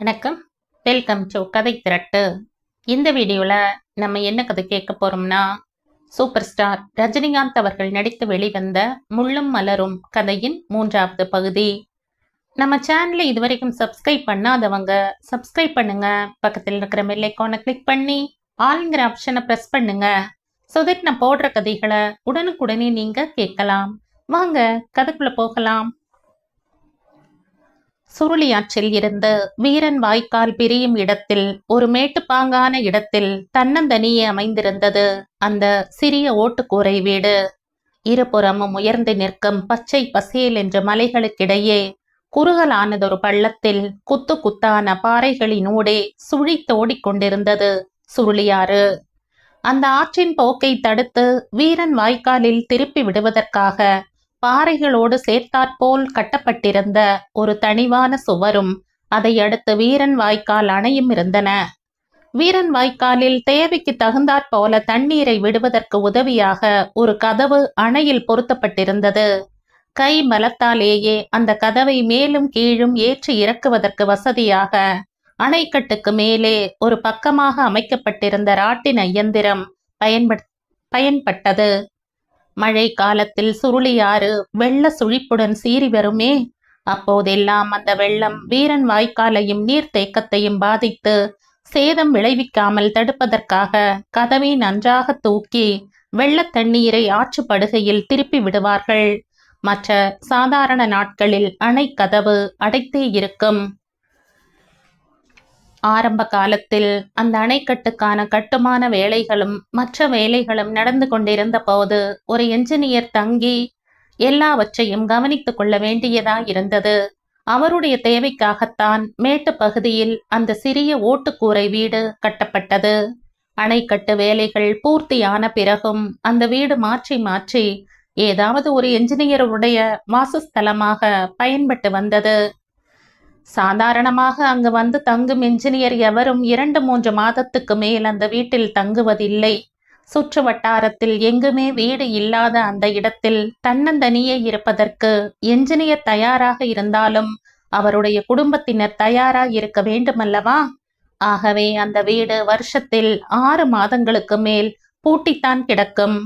வணக்கம். Welcome to கதை திரட்டு. இந்த வீடியோவில் நம்ம என்ன கதை கேட்க போகிறோம்னா, சூப்பர் ஸ்டார் ரஜினிகாந்த் அவர்கள் நடித்து வெளிவந்த முள்ளும் மலரும் கதையின் 3வது பகுதி. நம்ம சேனலை இதுவரைக்கும் சப்ஸ்கிரைப் பண்ணாதவங்க சப்ஸ்கிரைப் பண்ணுங்க. பக்கத்தில் இருக்கிற பெல் ஐகானை கிளிக் பண்ணி ஆல்ங்கிற ஆப்ஷனை ப்ரெஸ் பண்ணுங்க. ஸோ தட் நான் போடுற கதைகளை உடனுக்குடனே நீங்கள் கேட்கலாம். வாங்க கதைக்குள்ளே போகலாம். சுருளியாற்றில் இருந்து வீரன் வாய்க்கால் பிரியும் இடத்தில் ஒரு மேட்டுப்பாங்கான இடத்தில் தன்னந்தனியே அமைந்திருந்தது அந்த சிறிய ஓட்டுக்கூரை வீடு. இருபுறமும் உயர்ந்து நிற்கும் பச்சை பசேல் என்ற மலைகளுக்கிடையே குறுகலானதொரு பள்ளத்தில் குத்து குத்தான பாறைகளினூடே சுழித்து ஓடிக்கொண்டிருந்தது சுருளியாறு. அந்த ஆற்றின் போக்கை தடுத்து வீரன் வாய்க்காலில் திருப்பி விடுவதற்காக பாறைகளோடு சேர்த்தாற்போல் கட்டப்பட்டிருந்த ஒரு தனிவான சுவரும் அதை அடுத்து வீரன் வாய்க்கால் அணையும் இருந்தன. வீரன் வாய்க்காலில் தேவைக்கு தகுந்தாற்போல தண்ணீரை விடுவதற்கு உதவியாக ஒரு கதவு அணையில் பொருத்தப்பட்டிருந்தது. கை பலத்தாலேயே அந்த கதவை மேலும் கீழும் ஏற்றி இறக்குவதற்கு வசதியாக அணைக்கட்டுக்கு மேலே ஒரு பக்கமாக அமைக்கப்பட்டிருந்த ராட்டின இயந்திரம் பயன்பட்டது. மழை காலத்தில் சுருளியாறு வெள்ள சுழிப்புடன் சீறி வருமே, அப்போதெல்லாம் அந்த வெள்ளம் வீரன் வாய்க்காலையும் நீர்த்தேக்கத்தையும் பாதித்து சேதம் விளைவிக்காமல் தடுப்பதற்காக கதவை நன்றாக தூக்கி வெள்ள தண்ணீரை ஆற்றுப்படுகையில் திருப்பி விடுவார்கள். மற்ற சாதாரண நாட்களில் அணை கதவு அடைத்தே இருக்கும். ஆரம்ப காலத்தில் அந்த அணைக்கட்டுக்கான கட்டுமான வேலைகளும் மற்ற வேலைகளும் நடந்து கொண்டிருந்த போது ஒரு என்ஜினியர் தங்கி எல்லாவற்றையும் கவனித்துக் கொள்ள வேண்டியதாயிருந்தது. அவருடைய தேவைக்காகத்தான் மேட்டு பகுதியில் அந்த சிறிய ஓட்டுக்கூரை வீடு கட்டப்பட்டது. அணைக்கட்டு வேலைகள் பூர்த்தியான பிறகும் அந்த வீடு மாற்றி மாற்றி ஏதாவது ஒரு என்ஜினியருடைய வாசஸ்தலமாக பயன்பட்டு வந்தது. சாதாரணமாக அங்கு வந்து தங்கும் என்ஜினியர் எவரும் 2-3 மாதத்துக்கு மேல் அந்த வீட்டில் தங்குவதில்லை. சுற்று வட்டாரத்தில் எங்குமே வீடு இல்லாத அந்த இடத்தில் தன்னந்தனியே இருப்பதற்கு என்ஜினியர் தயாராக இருந்தாலும் அவருடைய குடும்பத்தினர் தயாராக இருக்க வேண்டுமல்லவா? ஆகவே அந்த வீடு வருஷத்தில் 6 மாதங்களுக்கு மேல் பூட்டித்தான் கிடக்கும்.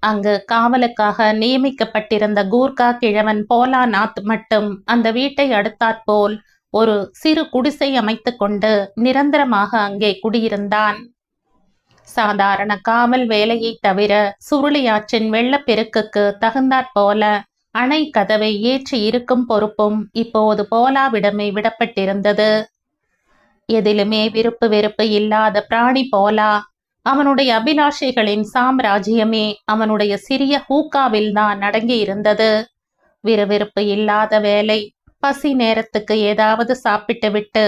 அங்கு காவலுக்காக நியமிக்கப்பட்டிருந்த கூர்கா கிழவன் போலாநாத் மட்டும் அந்த வீட்டை அடுத்தாற்போல் ஒரு சிறு குடிசை அமைத்து கொண்டு நிரந்தரமாக அங்கே குடியிருந்தான். சாதாரண காவல் வேலையை தவிர சுருளியாற்றின் வெள்ளப்பெருக்குக்கு தகுந்தாற்போல அணை கதவை ஏற்றி இருக்கும் பொறுப்பும் இப்போது போலாவிடமே விடப்பட்டிருந்தது. எதிலுமே விருப்பு வெறுப்பு இல்லாத பிராணி போலா. அவனுடைய அபிலாஷைகளின் சாம்ராஜ்யமே அவனுடைய சிறிய ஹூக்காவில் தான் அடங்கி இருந்தது. விறுவிறுப்பு இல்லாத வேலை. பசி நேரத்துக்கு ஏதாவது சாப்பிட்டு விட்டு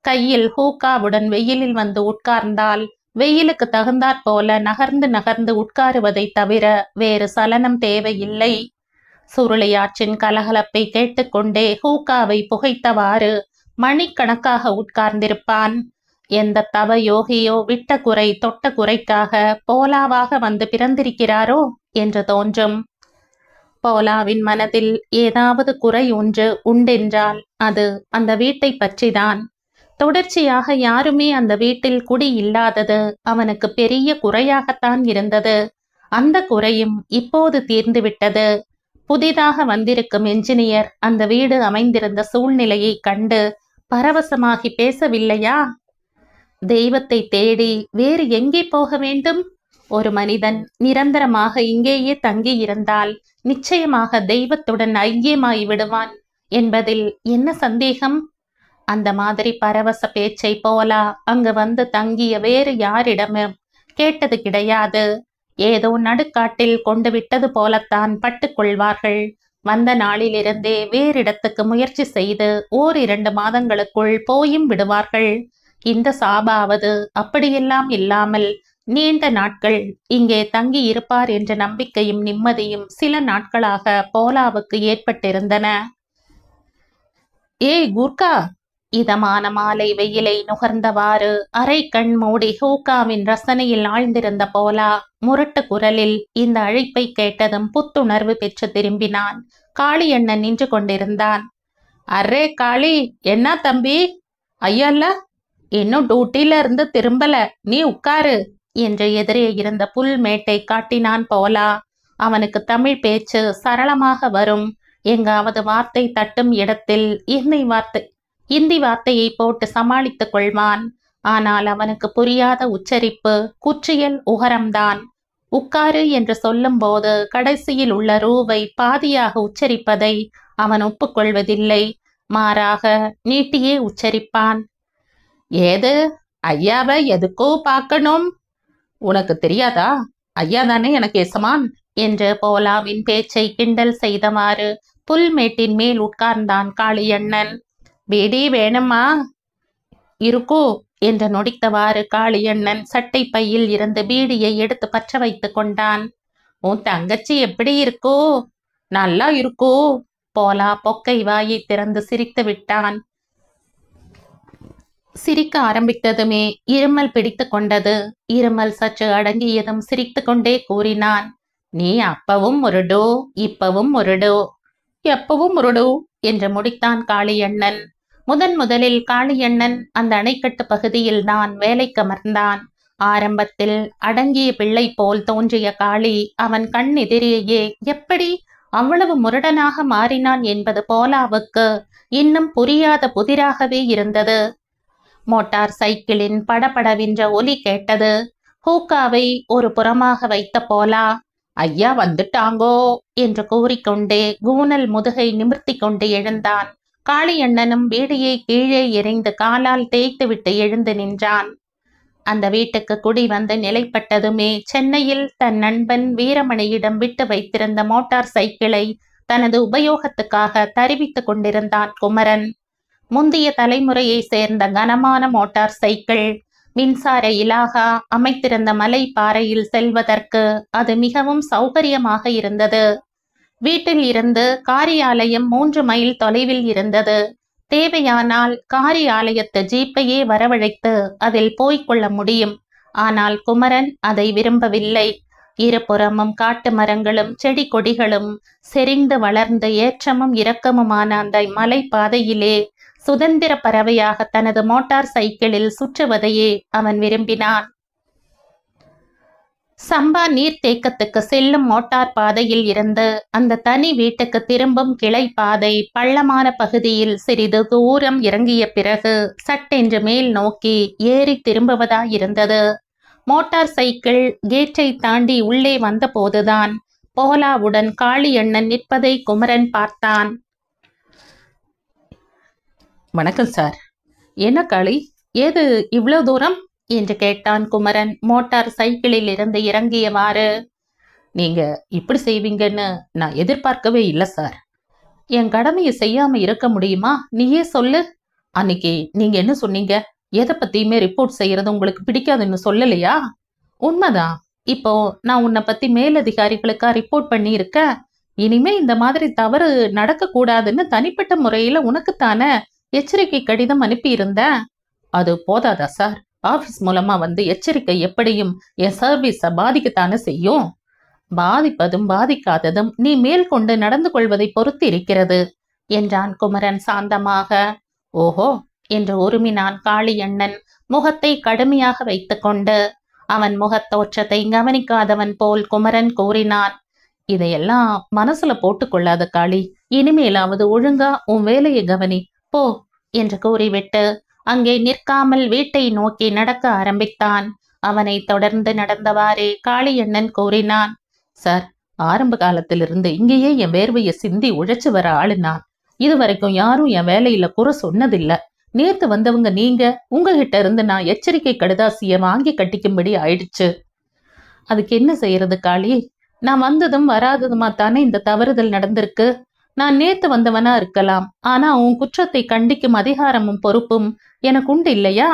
கையில் ஹூக்காவுடன் வெயிலில் வந்து உட்கார்ந்தால் வெயிலுக்கு தகுந்தாற்போல நகர்ந்து நகர்ந்து உட்காருவதை தவிர வேறு சலனம் தேவையில்லை. சுருளியாற்றின் கலகலப்பை கேட்டுக்கொண்டே ஹூக்காவை புகைத்தவாறு மணிக்கணக்காக உட்கார்ந்திருப்பான். எந்த தவ யோகியோ விட்ட குறை தொட்ட குறைக்காக போலாவாக வந்து பிறந்திருக்கிறாரோ என்று தோன்றும். போலாவின் மனதில் ஏதாவது குறை ஒன்று உண்டென்றால் அது அந்த வீட்டை பற்றிதான். தொடர்ச்சியாக யாருமே அந்த வீட்டில் குடி இல்லாதது அவனுக்கு பெரிய குறையாகத்தான் இருந்தது. அந்த குறையும் இப்போது தீர்ந்துவிட்டது. புதிதாக வந்திருக்கும் என்ஜினியர் அந்த வீடு அமைந்திருந்த சூழ்நிலையை கண்டு பரவசமாகி பேசவில்லையா? தெய்வத்தை தேடி வேறு எங்கே போக வேண்டும்? ஒரு மனிதன் நிரந்தரமாக இங்கேயே தங்கி இருந்தால் நிச்சயமாக தெய்வத்துடன் ஐக்கியமாய் விடுவான் என்பதில் என்ன சந்தேகம்? அந்த மாதிரி பரவச பேச்சை போலா அங்கு வந்து தங்கிய வேறு யாரிடமும் கேட்டது கிடையாது. ஏதோ நடுக்காட்டில் கொண்டு விட்டது போலத்தான் பட்டுக்கொள்வார்கள். வந்த நாளிலிருந்தே வேறிடத்துக்கு முயற்சி செய்து 1-2 மாதங்களுக்குள் போயும் விடுவார்கள். இந்த சாபாவது அப்படியெல்லாம் இல்லாமல் நீண்ட நாட்கள் இங்கே தங்கி இருப்பார் என்ற நம்பிக்கையும் நிம்மதியும் சில நாட்களாக போலாவுக்கு ஏற்பட்டிருந்தன. ஏய் கூர்கா! இதமான மாலை வெயிலை நுகர்ந்தவாறு அரை கண் மூடி ஹூக்காவின் ரசனையில் ஆழ்ந்திருந்த போலா முரட்டு குரலில் இந்த அழைப்பை கேட்டதும் புத்துணர்வு பெற்று திரும்பினான். காளி அண்ணன் நின்று கொண்டிருந்தான். அரே காளி, என்ன தம்பி? ஐயால்ல, இன்னும் டியூட்டில இருந்து திரும்பல, நீ உட்காரு என்று எதிரே இருந்த புல் மேட்டை காட்டினான் போலா. அவனுக்கு தமிழ் பேச்சு சரளமாக வரும். எங்காவது வார்த்தை தட்டும் இடத்தில் இந்தி வார்த்தையை போட்டு சமாளித்துக் கொள்வான். ஆனால் அவனுக்கு புரியாத உச்சரிப்பு, குற்றியல் உகரம்தான். உட்காரு என்று சொல்லும் போது கடைசியில் உள்ள ரூவை பாதியாக உச்சரிப்பதை அவன் ஒப்புக்கொள்வதில்லை. மாறாக நீட்டியே உச்சரிப்பான். ஏது, ஐயாவை எதுக்கோ பார்க்கணும்? உனக்கு தெரியாதா? ஐயா தானே எனக்கு எசமான் என்று போலாவின் பேச்சை கிண்டல் செய்தவாறு புல்மேட்டின் மேல் உட்கார்ந்தான் காளியண்ணன். பீடி வேணுமா? இருக்கோ என்று நொடித்தவாறு காளியண்ணன் சட்டை பையில் இருந்து பீடியை எடுத்து பற்ற வைத்து கொண்டான். உன் தங்கச்சி எப்படி இருக்கோ? நல்லா இருக்கோ? போலா பொக்கை வாயை திறந்து சிரித்து விட்டான். சிரிக்க ஆரம்பித்ததுமே இருமல் பிடித்து கொண்டது. இருமல் சற்று அடங்கியதும் சிரித்து கொண்டே கூறினான். நீ அப்பவும் முருடோ, இப்பவும் முருடோ. எப்பவும் முருடோ என்று முடித்தான் காளியண்ணன். முதலில் காளியண்ணன் அந்த அணைக்கட்டு பகுதியில் தான் வேலைக்கு அமர்ந்தான். ஆரம்பத்தில் அடங்கிய பிள்ளை போல் தோன்றிய காளி அவன் கண் எதிரேயே எப்படி அவ்வளவு முரடனாக மாறினான் என்பது போலாவுக்கு இன்னும் புரியாத புதிராகவே இருந்தது. மோட்டார் சைக்கிளின் படபடவென்ற ஒலி கேட்டது. ஹூக்காவை ஒரு புறமாக வைத்த போலா, ஐயா வந்துட்டாங்கோ என்று கூறிக்கொண்டே கூனல் முதுகை நிமிர்த்தி கொண்டு எழுந்தான். காளியண்ணனும் பீடியை கீழே எறிந்து காலால் தேய்த்துவிட்டு எழுந்து நின்றான். அந்த வீட்டுக்கு குடி வந்து நிலைப்பட்டதுமே சென்னையில் தன் நண்பன் வீரமணியிடம் விட்டு வைத்திருந்த மோட்டார் சைக்கிளை தனது உபயோகத்துக்காக தருவித்துக் கொண்டிருந்தான் குமரன். முந்தைய தலைமுறையை சேர்ந்த கனமான மோட்டார் சைக்கிள். மின்சார இலாகா அமைத்திருந்த மலை பாறையில் செல்வதற்கு அது மிகவும் சௌகரியமாக இருந்தது. வீட்டில் இருந்து காரியாலயம் 3 மைல் தொலைவில் இருந்தது. தேவையானால் காரியாலயத்து ஜீப்பையே வரவழைத்து அதில் போய்கொள்ள முடியும். ஆனால் குமரன் அதை விரும்பவில்லை. இருபுறமும் காட்டு மரங்களும் செடி கொடிகளும் செறிந்து வளர்ந்து ஏற்றமும் இரக்கமுமான அந்த மலை பாதையிலே சுதந்திர பறவையாக தனது மோட்டார் சைக்கிளில் சுற்றுவதையே அவன் விரும்பினான். சம்பா நீர்த்தேக்கத்துக்கு செல்லும் மோட்டார் பாதையில் இருந்து அந்த தனி வீட்டுக்கு திரும்பும் கிளை பாதை பள்ளமான பகுதியில் சிறிது தூரம் இறங்கிய பிறகு சட்டென்று மேல் நோக்கி ஏறி திரும்புவதாயிருந்தது. மோட்டார் சைக்கிள் கேட்டை தாண்டி உள்ளே வந்த போதுதான் போலாவுடன் காளியண்ணன் நிற்பதை குமரன் பார்த்தான். வணக்கம் சார். என்ன காளி, ஏது இவ்வளவு தூரம் என்று கேட்டான் குமரன் மோட்டார் சைக்கிளில் இருந்து இறங்கியவாறு. நீங்க இப்படி செய்வீங்கன்னு நான் எதிர்பார்க்கவே இல்லை சார். என் கடமையை செய்யாம இருக்க முடியுமா? நீயே சொல்லு. அன்னைக்கு நீங்க என்ன சொன்னீங்க? எதை பத்தியுமே ரிப்போர்ட் செய்யறது உங்களுக்கு பிடிக்காதுன்னு சொல்லலையா? உண்மைதான். இப்போ நான் உன்னை பத்தி மேலதிகாரிகளுக்கா ரிப்போர்ட் பண்ணி இருக்க. இனிமே இந்த மாதிரி தவறு நடக்க கூடாதுன்னு தனிப்பட்ட முறையில உனக்குத்தானே எச்சரிக்கை கடிதம் அனுப்பியிருந்த. அது போதாதா சார்? ஆபீஸ் மூலமா வந்து எச்சரிக்கை எப்படியும் என் சர்வீஸ பாதிக்கத்தானே செய்யும். பாதிப்பதும் பாதிக்காததும் நீ மேல் கொண்டு நடந்து கொள்வதை பொறுத்து இருக்கிறது என்றான் குமரன் சாந்தமாக. ஓஹோ என்று உருமினான் காளியண்ணன் முகத்தை கடுமையாக வைத்துக்கொண்டு. அவன் முகத்தோற்றத்தை கவனிக்காதவன் போல் குமரன் கூறினான். இதையெல்லாம் மனசுல போட்டுக்கொள்ளாத காளி. இனிமேலாவது ஒழுங்கா உன் வேலையை கவனி போ என்று கூறிவிட்டு அங்கே நிற்காமல் வீட்டை நோக்கி நடக்க ஆரம்பித்தான். அவனை தொடர்ந்து நடந்தவாறே காளியண்ணன் கூறினான். சார், ஆரம்ப காலத்திலிருந்து இங்கேயே என் வேர்வையை சிந்தி உழைச்சு வர ஆளு நான். இதுவரைக்கும் யாரும் என் வேலையில குறை சொன்னதில்லை. நேத்து வந்தவங்க நீங்க. உங்ககிட்ட இருந்து நான் எச்சரிக்கை கடுதாசிய வாங்கி கட்டிக்கும்படி ஆயிடுச்சு. அதுக்கு என்ன செய்யறது காளி? நான் வந்ததும் வராததுமா தானே இந்த தவறுதல் நடந்திருக்கு. நான் நேத்து வந்தவனா இருக்கலாம். ஆனா உன் குற்றத்தை கண்டிக்கும் அதிகாரமும் பொறுப்பும் எனக்கு உண்டு இல்லையா?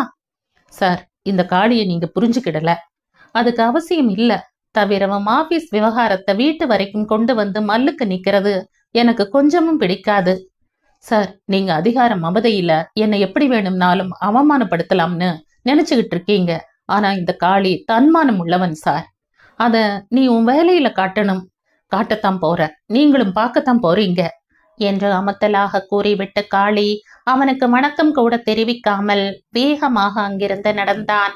சார், இந்த காளியை நீங்க புரிஞ்சுக்கிடல. அதுக்கு அவசியம் இல்ல. தவிரவும் ஆபீஸ் விவகாரத்தை வீட்டு வரைக்கும் கொண்டு வந்து மல்லுக்கு நிக்கிறது எனக்கு கொஞ்சமும் பிடிக்காது. சார், நீங்க அதிகார மமதையில என்னை எப்படி வேணும்னாலும் அவமானப்படுத்தலாம்னு நினைச்சுக்கிட்டு இருக்கீங்க. ஆனா இந்த காளி தன்மானம் உள்ளவன் சார். அத நீ உன் வேலையில காட்டணும். காட்டத்தான் போற. நீங்களும் பார்க்கத்தான் போறீங்க. என்று அமத்தலாக கூறிவிட்டு காளி அவனுக்கு வணக்கம் கூட தெரிவிக்காமல் வேகமாக அங்கிருந்து நடந்தான்.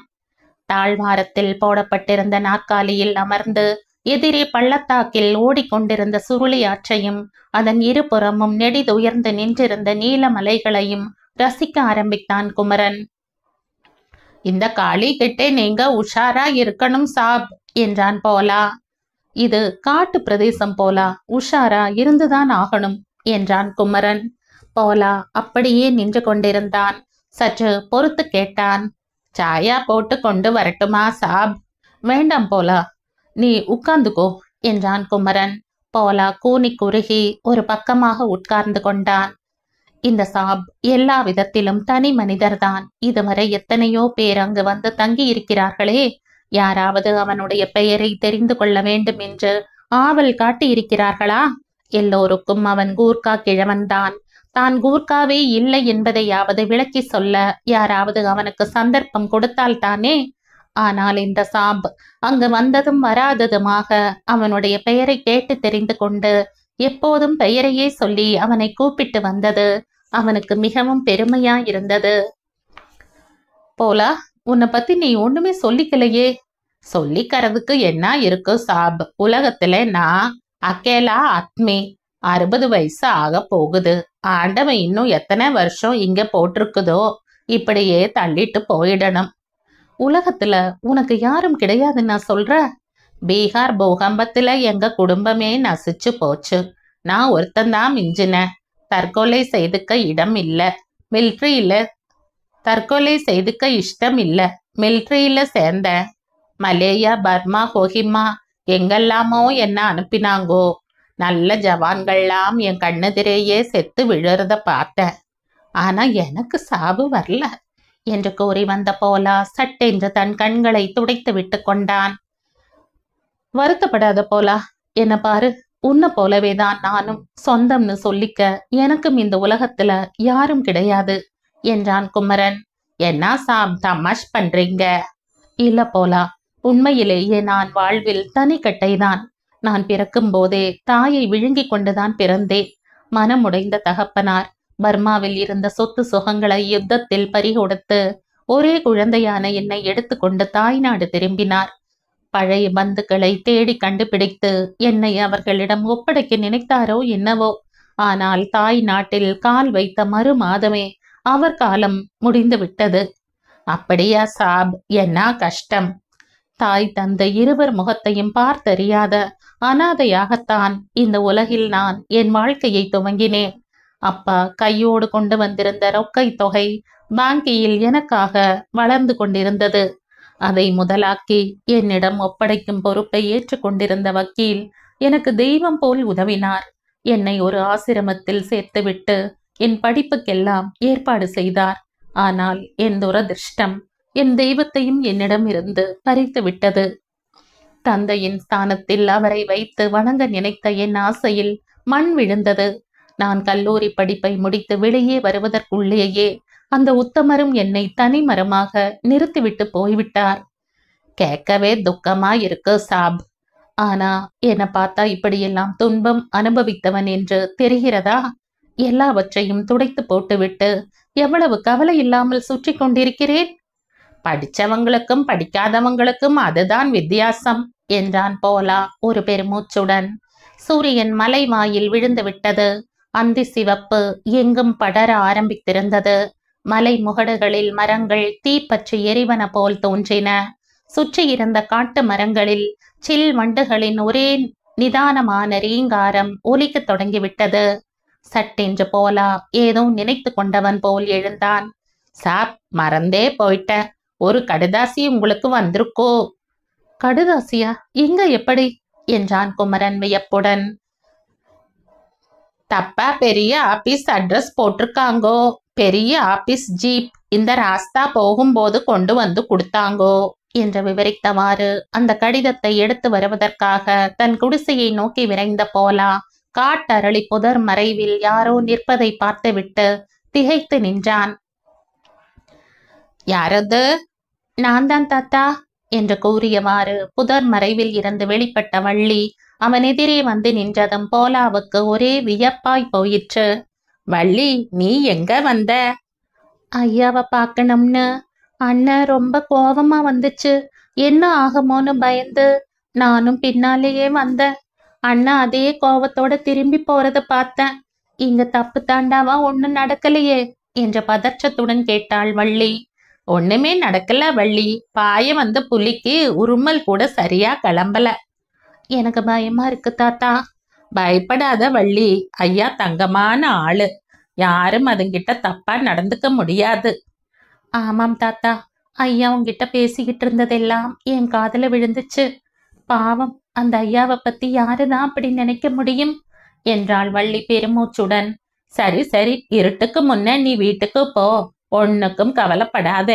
தாழ்வாரத்தில் போடப்பட்டிருந்த நாற்காலியில் அமர்ந்து எதிரே பள்ளத்தாக்கில் ஓடிக்கொண்டிருந்த சுருளி ஆற்றையும் அதன் இருபுறமும் நெடிதுயர்ந்து நின்றிருந்த நீல மலைகளையும் ரசிக்க ஆரம்பித்தான் குமரன். இந்த காளி கிட்டே நீங்க உஷாரா இருக்கணும் சாப் என்றான் போலா. இது காட்டு பிரதேசம் போலா, உஷாரா இருந்துதான் ஆகணும் என்றான் குமரன். போலா அப்படியே நின்று கொண்டிருந்தான். சற்று பொறுத்து கேட்டான். சாயா போட்டு கொண்டு வரட்டுமா சாப்? வேண்டாம் போலா, நீ உட்கார்ந்துக்கோ என்றான் குமரன். போலா கூனி குறுகி ஒரு பக்கமாக உட்கார்ந்து கொண்டான். இந்த சாப் எல்லா விதத்திலும் தனி மனிதர்தான். இதுவரை எத்தனையோ பேர் அங்கு வந்து தங்கி இருக்கிறார்களே, யாராவது அவனுடைய பெயரை தெரிந்து கொள்ள வேண்டும் என்று ஆவல் காட்டி இருக்கிறார்களா? எல்லோருக்கும் அவன் கூர்க்கா கிழவன்தான். தான் கூர்க்காவே இல்லை என்பதையாவது விளக்கி சொல்ல யாராவது அவனுக்கு சந்தர்ப்பம் கொடுத்தால் தானே. ஆனால் இந்த சாப் அங்கு வந்ததும் வராததுமாக அவனுடைய பெயரை கேட்டு தெரிந்து கொண்டு எப்போதும் பெயரையே சொல்லி அவனை கூப்பிட்டு வந்தது அவனுக்கு மிகவும் பெருமையாயிருந்தது. போலா, உன்னை பத்தி நீ ஒண்ணுமே சொல்லிக்கலையே. சொல்லிக்கிறதுக்கு என்ன இருக்கு சாப்? உலகத்துல நான் அக்கேலா ஆத்மி. 60 வயசு ஆக போகுது. ஆண்டவன் இன்னும் எத்தனை வருஷம் இங்க போட்டிருக்குதோ இப்படியே தள்ளிட்டு போயிடணும். உலகத்துல உனக்கு யாரும் கிடையாதுன்னு நான் சொல்ற? பீகார் பூகம்பத்துல எங்க குடும்பமே நசிச்சு போச்சு. நான் ஒருத்தந்தான் மிஞ்சின. தற்கொலை செய்துக்க இடம் இல்ல. மிலிட்ரியில தற்கொலை செய்துக்க இஷ்டம் இல்ல. மிலிட்ரியில சேர்ந்த. மலேயா, பர்மா, கொஹிமா எங்கெல்லாமோ என்ன அனுப்பினாங்கோ. நல்ல ஜவான்கள்லாம் என் கண்ணெதிரேயே செத்து விழுறத பார்த்தேன். ஆனா எனக்கு சாவு வரல என்று கூறி வந்த போலா சட்டென்று தன் கண்களை துடைத்து விட்டு கொண்டான். வருத்தப்படாத போலா, என்ன பாரு, உன்னை போலவேதான் நானும். சொந்தம்னு சொல்லிக்க எனக்கும் இந்த உலகத்துல யாரும் கிடையாது என்றான் குமரன். என்ன சாம் தமாஷ் பண்றீங்க? இல்ல போலா, உண்மையிலேயே நான் வாழ்வில் தனிக்கட்டைதான். நான் பிறக்கும் போதே தாயை விழுங்கி கொண்டுதான் பிறந்தேன். மனமுடைந்த தகப்பனார் பர்மாவில் இருந்த சொத்து சுகங்களை யுத்தத்தில் பறிகொடுத்து ஒரே குழந்தையான என்னை எடுத்துக்கொண்டு தாய்நாடு திரும்பினார். பழைய பந்துக்களை தேடி கண்டுபிடித்து என்னை அவர்களிடம் ஒப்படைக்க நினைத்தாரோ என்னவோ. ஆனால் தாய் நாட்டில் கால் வைத்த மறு மாதமே அவர் காலம் முடிந்து விட்டது. அப்படியா சாப்? என்ன கஷ்டம். தாய் தந்தை இருவர் முகத்தையும் பார்த்தறியாத அனாதையாகத்தான் இந்த உலகில் நான் என் வாழ்க்கையை துவங்கினேன். அப்பா கையோடு கொண்டு வந்திருந்த ரொக்கை தொகை பாங்கியில் எனக்காக வளர்ந்து கொண்டிருந்தது. அதை முதலாக்கி என்னிடம் ஒப்படைக்கும் பொறுப்பை ஏற்றுக்கொண்டிருந்த வக்கீல் எனக்கு தெய்வம் போல் உதவினார். என்னை ஒரு ஆசிரமத்தில் சேர்த்துவிட்டு என் படிப்புக்கெல்லாம் ஏற்பாடு செய்தார். ஆனால் என் துரதிர்ஷ்டம் என் தெய்வத்தையும் என்னிடம் இருந்து பறித்து விட்டது. தந்தையின் ஸ்தானத்தில் அவரை வைத்து வணங்க நினைத்த என் ஆசையில் மண் விழுந்தது. நான் கல்லூரி படிப்பை முடித்து வெளியே வருவதற்குள்ளேயே அந்த உத்தமரும் என்னை தனிமரமாக நிறுத்திவிட்டு போய்விட்டார். கேட்கவே துக்கமா இருக்கு சாப். ஆனா என்னை பார்த்தா இப்படியெல்லாம் துன்பம் அனுபவித்தவன் என்று தெரிகிறதா? எல்லாவற்றையும் துடைத்து போட்டுவிட்டு எவ்வளவு கவலை இல்லாமல் சுற்றி கொண்டிருக்கிறேன். படிச்சவங்களுக்கும் படிக்காதவங்களுக்கும் அதுதான் வித்தியாசம் என்றான் போலா ஒரு பெருமூச்சுடன். சூரியன் மலை வாயில் விழுந்து விட்டது. அந்தி சிவப்பு எங்கும் படர ஆரம்பித்திருந்தது. மலை முகடுகளில் மரங்கள் தீப்பற்றி எரிவன போல் தோன்றின. சுற்றி இருந்த காட்டு மரங்களில் சில் வண்டுகளின் ஒரே நிதானமான ரீங்காரம் ஒலிக்க தொடங்கிவிட்டது. சட்டென்று போலா ஏதோ நினைத்து கொண்டவன் போல் எழுந்தான். சாப், மறந்தே போயிட்ட. ஒரு கடுதாசி உங்களுக்கு வந்திருக்கோ? கடுதாசியா? எங்க, எப்படி என்றான் குமரன் வியப்புடன். தப்பா பெரிய ஆபீஸ் அட்ரஸ் போட்டிருக்காங்கோ. பெரிய ஆபீஸ் ஜீப் இந்த ராஸ்தா போகும்போது கொண்டு வந்து கொடுத்தாங்கோ என்று விவரித்தவாறு அந்த கடிதத்தை எடுத்து வருவதற்காக தன் குடிசையை நோக்கி விரைந்த போலா காட்டரளி புதர் மறைவில் யாரோ நிற்பதை பார்த்துவிட்டு திகைத்து நின்றான். யாரது? நான் தான் தாத்தா என்று கூறியவாறு புதர் மறைவில் இருந்து வெளிப்பட்ட வள்ளி அவன் எதிரே வந்து நின்றதும் போலாவுக்கு ஒரே வியப்பாய் போயிற்று. வள்ளி, நீ எங்க வந்த? ஐயாவை பார்க்கணும்னு. அண்ணன் ரொம்ப கோபமா வந்துச்சு. என்ன ஆகுமோன்னு பயந்து நானும் பின்னாலேயே வந்தேன். அண்ணா அதே கோபத்தோட திரும்பி போறத பார்த்தேன். இங்க தப்பு தாண்டாவா ஒன்னும் நடக்கலையே என்ற பதற்றத்துடன் கேட்டாள் வள்ளி. ஒண்ணுமே நடக்கல வள்ளி. பாய வந்த புலிக்கு உருமல் கூட சரியா கிளம்பல. எனக்கு பயமா இருக்கு தாத்தா. பயப்படாத வள்ளி, ஐயா தங்கமான ஆளு. யாரும் அதுங்கிட்ட தப்பா நடந்துக்க முடியாது. ஆமாம் தாத்தா, ஐயா உங்ககிட்ட பேசிக்கிட்டு இருந்ததெல்லாம் என் காதுல விழுந்துச்சு. பாவம், அந்த ஐயாவை பத்தி யாருதான் அப்படி நினைக்க முடியும் என்றாள் வள்ளி பெருமூச்சுடன். சரி சரி, இருட்டுக்கு முன்ன நீ வீட்டுக்கு போ, ஒன்னுக்கும் கவலைப்படாத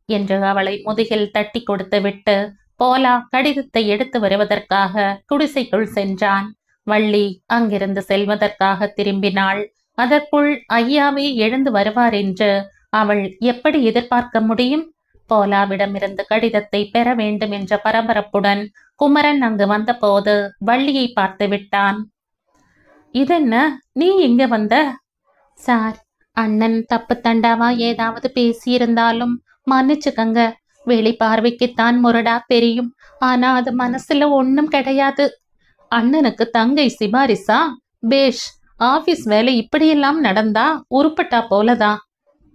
என்று அவளை முதுகில் தட்டி கொடுத்து விட்டு போலா கடிதத்தை எடுத்து வருவதற்காக குடிசைக்குள் சென்றான். வள்ளி அங்கிருந்து செல்வதற்காக திரும்பினாள். அதற்குள் ஐயாவே எழுந்து வருவார் என்று அவள் எப்படி எதிர்பார்க்க முடியும்? போலாவிடமிருந்து கடிதத்தை பெற வேண்டும் என்ற பரபரப்புடன் குமரன் அங்கு வந்தபோது வள்ளியை பார்த்து விட்டான். இதென்ன, நீ இங்க வந்த? சார், அண்ணன் தப்பு தண்டாவா ஏதாவது பேசியிருந்தாலும் மன்னிச்சுக்கங்க. வெளி பார்வைக்குத்தான் முரடா தெரியும், ஆனா அது மனசுல ஒன்னும் கிடையாது. அண்ணனுக்கு தங்கை சிபாரிசா? பேஷ். ஆபீஸ் வேலை இப்படியெல்லாம் நடந்தா உருப்பட்டா போலதான்.